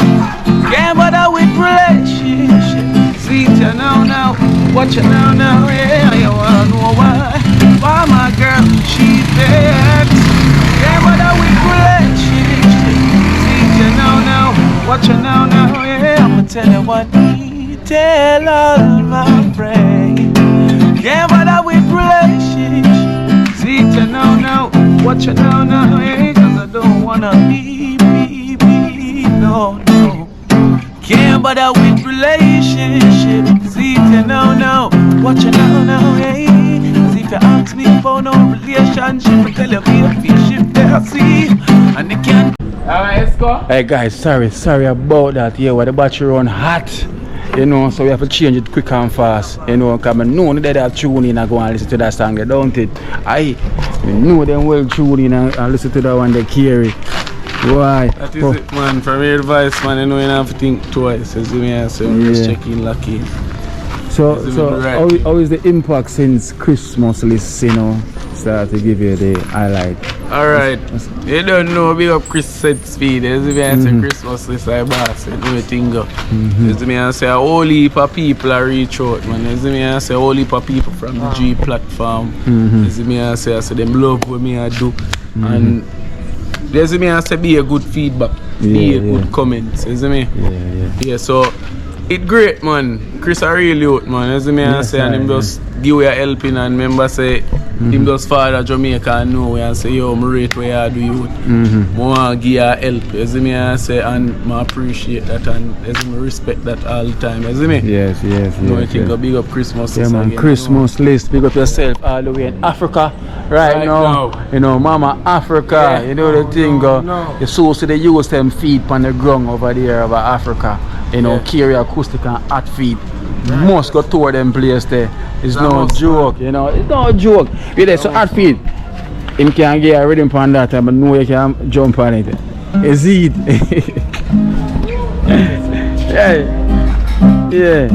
[SPEAKER 3] Can't bother with relationship. See you now. Watch you now. Yeah, you wanna know why? Why my girl she dead? Yeah, but I will relationship. See you now. Watch you now. Yeah, I'ma tell you what me tell all my friends. Yeah, but I will relationship. See you now. Watch you now. Yeah, cause I don't wanna be. No. Can't bother with relationship. See you now. Watch you now. Yeah. If you ask me for no relationship, I tell you be a fish there, see, and they can't. Alright, let's go.
[SPEAKER 2] Hey guys, sorry about that. Yeah, where the battery run hot. You know, so we have to change it quick and fast. You know, because I know that they tune in and go and listen to that song, don't it? I know them well tune in and listen to that one they carry. Why?
[SPEAKER 12] That is it, man. From your advice, man, you know you have to think twice. As you may say, just checking lucky.
[SPEAKER 2] So how is the impact since Christmas list, you know, start to give you the highlight?
[SPEAKER 12] Alright, you don't know, big up Chris set speed. As you may say, Christmas list, I boss, you know, thing up. As you may say, a whole heap of people are reach out, man. As you may say, a whole heap of people from the G platform. As you may say, them love what me I do. And as you may say, be a good feedback, be a good comments, as you may. Yeah, so it's great, man. Chris are really out, man. As you may say, and him just give you helping and remember say him just father Jamaica and know and say, yo, I rate where you do you. I want to give you help, as you may say, and I appreciate that and as you respect that all the time, as you may.
[SPEAKER 2] Yes.
[SPEAKER 12] I think a big up Christmas list.
[SPEAKER 2] Yeah, man, again, Christmas list, big up yourself all the way in Africa right now. You know, Mama Africa, you know the thing, you so see the use them feet on the ground over there over Africa. You know, carry acoustic and hot feet. Must go tour them place there. It's no joke, you know. It's no joke. You there, so hot feet. Him can get a rhythm on that time, but no you can jump on it. It's it. Yeah.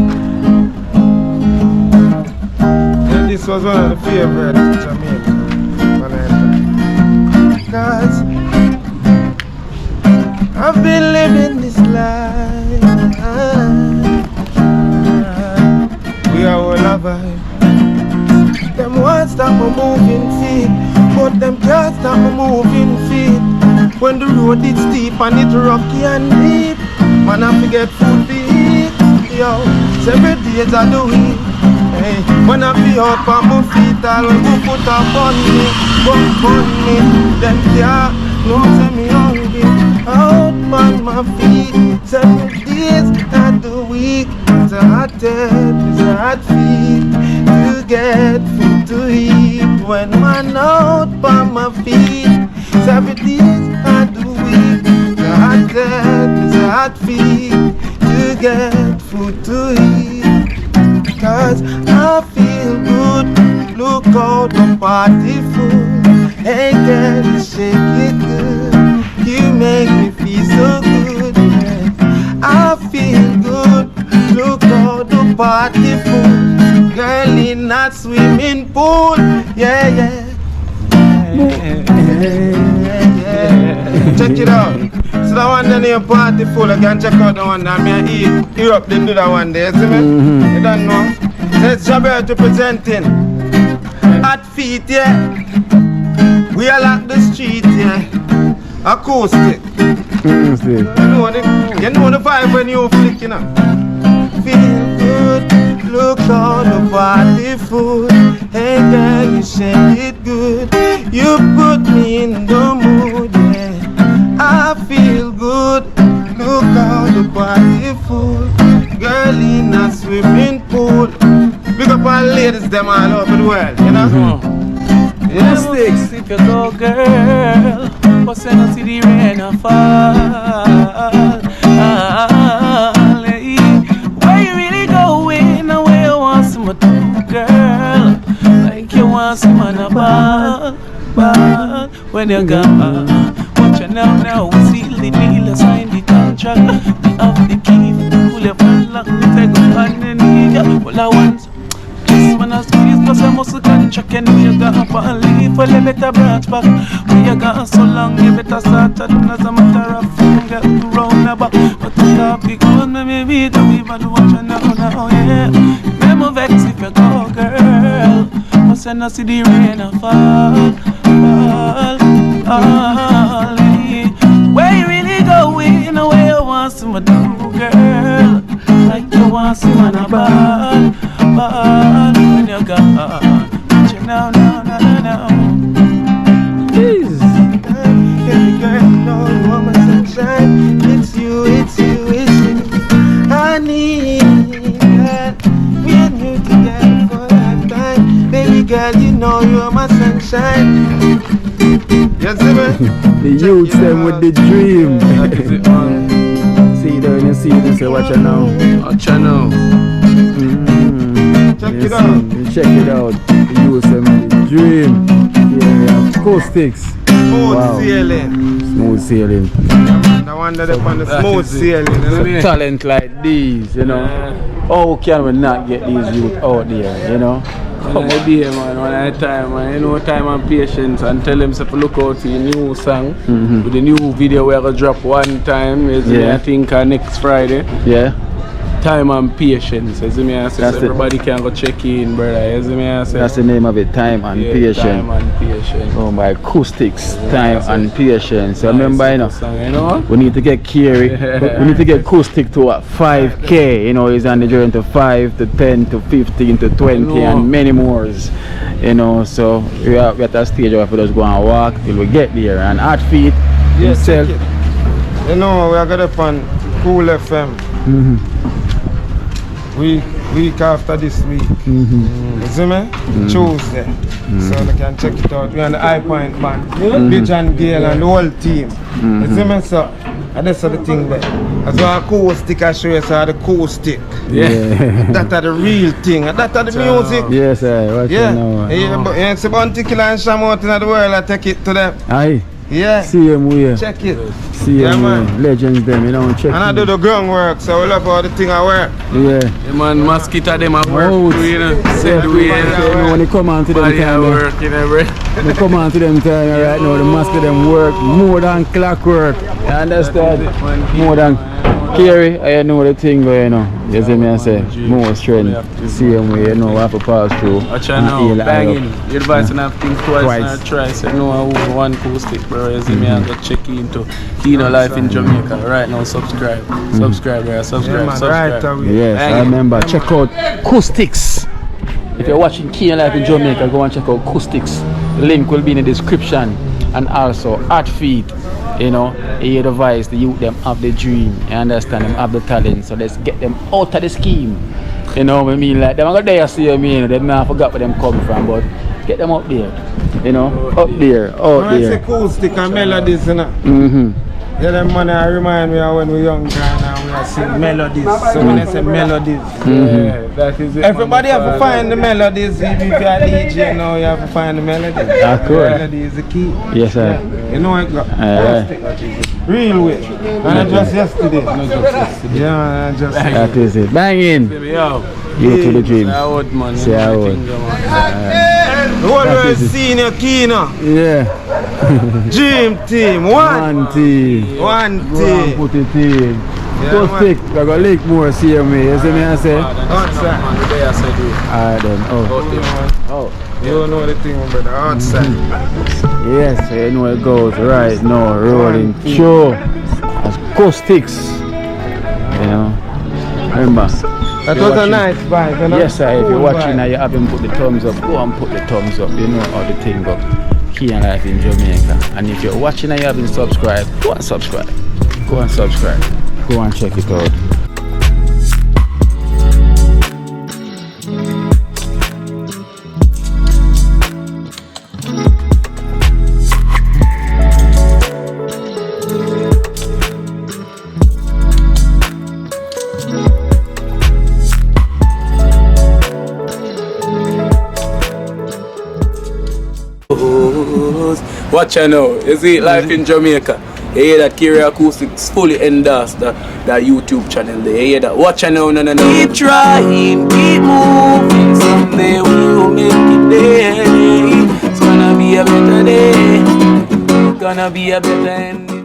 [SPEAKER 4] And this was one of the favorites in Jamaica. Because I've been living this life. We are all a vibe. Them won't stop my moving feet, but them can't stop my moving feet. When the road is steep and it's rocky and deep, man I forget food to eat. Yo, 7 days of the week. Hey, when I be out on my feet, I'll go put up on me, them can't no say me hungry. Out on my feet, 7 days of the week. It's a hot head, it's a hot feet to get food to eat. When man out on my feet, 7 days of the week. It's a hot head, it's a hot feet to get food to eat. Cause I feel good, look out the party full. Hey girl, you shake it good, you make me feel so good, yeah. I feel good, look out the party full. Girl in that swimming pool, yeah. Check it out. So that one then your party full, I can check out the one that I eat. Europe didn't do that one day, see me? You don't know? So it's JAMAICA representing. Hot feet, yeah. We are like the street, yeah. Acoustic. You know the vibe when you flick, you know. Feel good, look on the party food. Hey girl, you shake it good. You put me in the mood, yeah. I feel good, look on the party food. Girl in a swimming pool. Big up all ladies, them all over the world, you know.
[SPEAKER 12] Sticks if you go, girl, but send us to the rain and fall. Where you really going? And where you want some do, girl? Like you want some on a ball. When you gone, watch you now. We seal the deal, sign the contract. We have the key, pull your padlock, take up on the knee. Well, I want. When I squeeze, cause I must contract and we got up and leave. Well, you better branch back. We got so long, you better start to do as a matter of fact. Get to round about. But the topic on me, maybe to be bad watching now, yeah. Remember vex if you go, girl. But send us to the rain and fall. Where you really going? Where you want some do, girl? Like you want some on a ball. When you're gone, but you now.
[SPEAKER 4] Please. Every girl know you want my sunshine. It's you. I need that. Me and you together for a lifetime. Baby girl, you know you are my sunshine. Yes, man.
[SPEAKER 2] The youths them with the dream. See there in see this, watch it now.
[SPEAKER 12] Watch it now.
[SPEAKER 4] Check it out.
[SPEAKER 2] Check it out. Use them the dream. Here we have acoustics.
[SPEAKER 4] Smooth sailing.
[SPEAKER 2] Smooth sailing.
[SPEAKER 4] I wonder if on the smooth sailing. You know?
[SPEAKER 2] Talent like these, you know. How can we not get these youth out there, you know?
[SPEAKER 12] Come on, dear man, one at a time, man. You know, time and patience, and tell them to look out for your new song. With the new video we're gonna drop one time, I think next Friday.
[SPEAKER 2] Yeah.
[SPEAKER 12] Time and patience, as me I say, so everybody can go check in, brother. As me I say.
[SPEAKER 2] That's the name of it, time and patience.
[SPEAKER 12] Time and patience.
[SPEAKER 2] Oh, my acoustics, time and patience. So remember, you know, we need to get Kiri. We need to get acoustic to 5K. You know, he's on the journey to 5 to 10 to 15 to 20 and many more. You know, so we are at a stage where we just go and walk till we get there. And at feet, himself.
[SPEAKER 4] You know, we are going up on Cool FM. Week after this week. You see me? Tuesday. So you can check it out. We're on the High Point band. Bitch and Gale and the whole team. You see me? So that's the thing there. That's why a cool stick I show you, so the cool stick.
[SPEAKER 2] Yeah.
[SPEAKER 4] That's the real thing. That's the music.
[SPEAKER 2] Yes, I
[SPEAKER 4] It's a bounty killer and sham out in the world. I take it to them.
[SPEAKER 2] Aye.
[SPEAKER 4] Yeah.
[SPEAKER 2] See him here.
[SPEAKER 4] Check it.
[SPEAKER 2] See him man. Legends them, you know, check.
[SPEAKER 4] And I do the groundwork, so we love all the thing I work.
[SPEAKER 2] Yeah.
[SPEAKER 12] The man mosquito them at work too, you know. Said we
[SPEAKER 2] when they come on to them time.
[SPEAKER 12] Work, you know,
[SPEAKER 2] they come on to them time right now, the mosquito them work more than clockwork. You understand? More than Kerry, I know the thing going on. You see me I say, more strength. See him where you know we have to pass through.
[SPEAKER 12] Watch out now, banging. Your advice and have to think twice and try. So no one acoustic, bro. You see me I got check into Kino Life in Jamaica. Right now, subscribe. Subscribe, bro. Subscribe.
[SPEAKER 2] Yes, I remember. Check out acoustics. If you're watching Kino Life in Jamaica, go and check out acoustics. The link will be in the description. And also at feet. You know, hear the voice, the youth them have the dream, you understand, them have the talent, so let's get them out of the scheme. You know what I mean? Like, them are there, see what I mean, they may have forgot where them come from, but get them up there, you know, up there, out there.
[SPEAKER 4] It's acoustic and melodies, you know. Yeah, them money I remind me of when we were young and we are sing melodies. So when I say melodies,
[SPEAKER 12] that is it.
[SPEAKER 4] Everybody have to find the melodies. If you are DJ now, you have to find the melodies.
[SPEAKER 2] Of course.
[SPEAKER 4] The melody is the key.
[SPEAKER 2] Yes, sir.
[SPEAKER 4] You know it got real way. And just yesterday. Yeah, just
[SPEAKER 2] that is it. Bang in. You to the dream. Say I would.
[SPEAKER 4] The whole world senior Kino.
[SPEAKER 2] Yeah.
[SPEAKER 4] Dream team. One team.
[SPEAKER 2] Put it in. Go stick. I got link more. See me. You see me I say?
[SPEAKER 4] Outside.
[SPEAKER 2] Alright then.
[SPEAKER 4] Oh. You don't know the thing, brother. Outside.
[SPEAKER 2] Yes, you know it goes right now. Rolling through. Acoustics. You know. Remember.
[SPEAKER 4] That was a nice vibe, you know?
[SPEAKER 2] Yes, sir. If you're watching and you haven't put the thumbs up, go and put the thumbs up. You know how the thing goes. Kino Life in Jamaica. And if you're watching and you haven't subscribed, go and subscribe. Go and subscribe. Go and check it out.
[SPEAKER 12] Watch out now, you see Life in Jamaica. You hear that Kiri Acoustics fully endorsed that YouTube channel there. You hear that? Watch out now, no. Keep trying, keep moving. Someday we will make it there. It's gonna be a better day. It's gonna be a better end.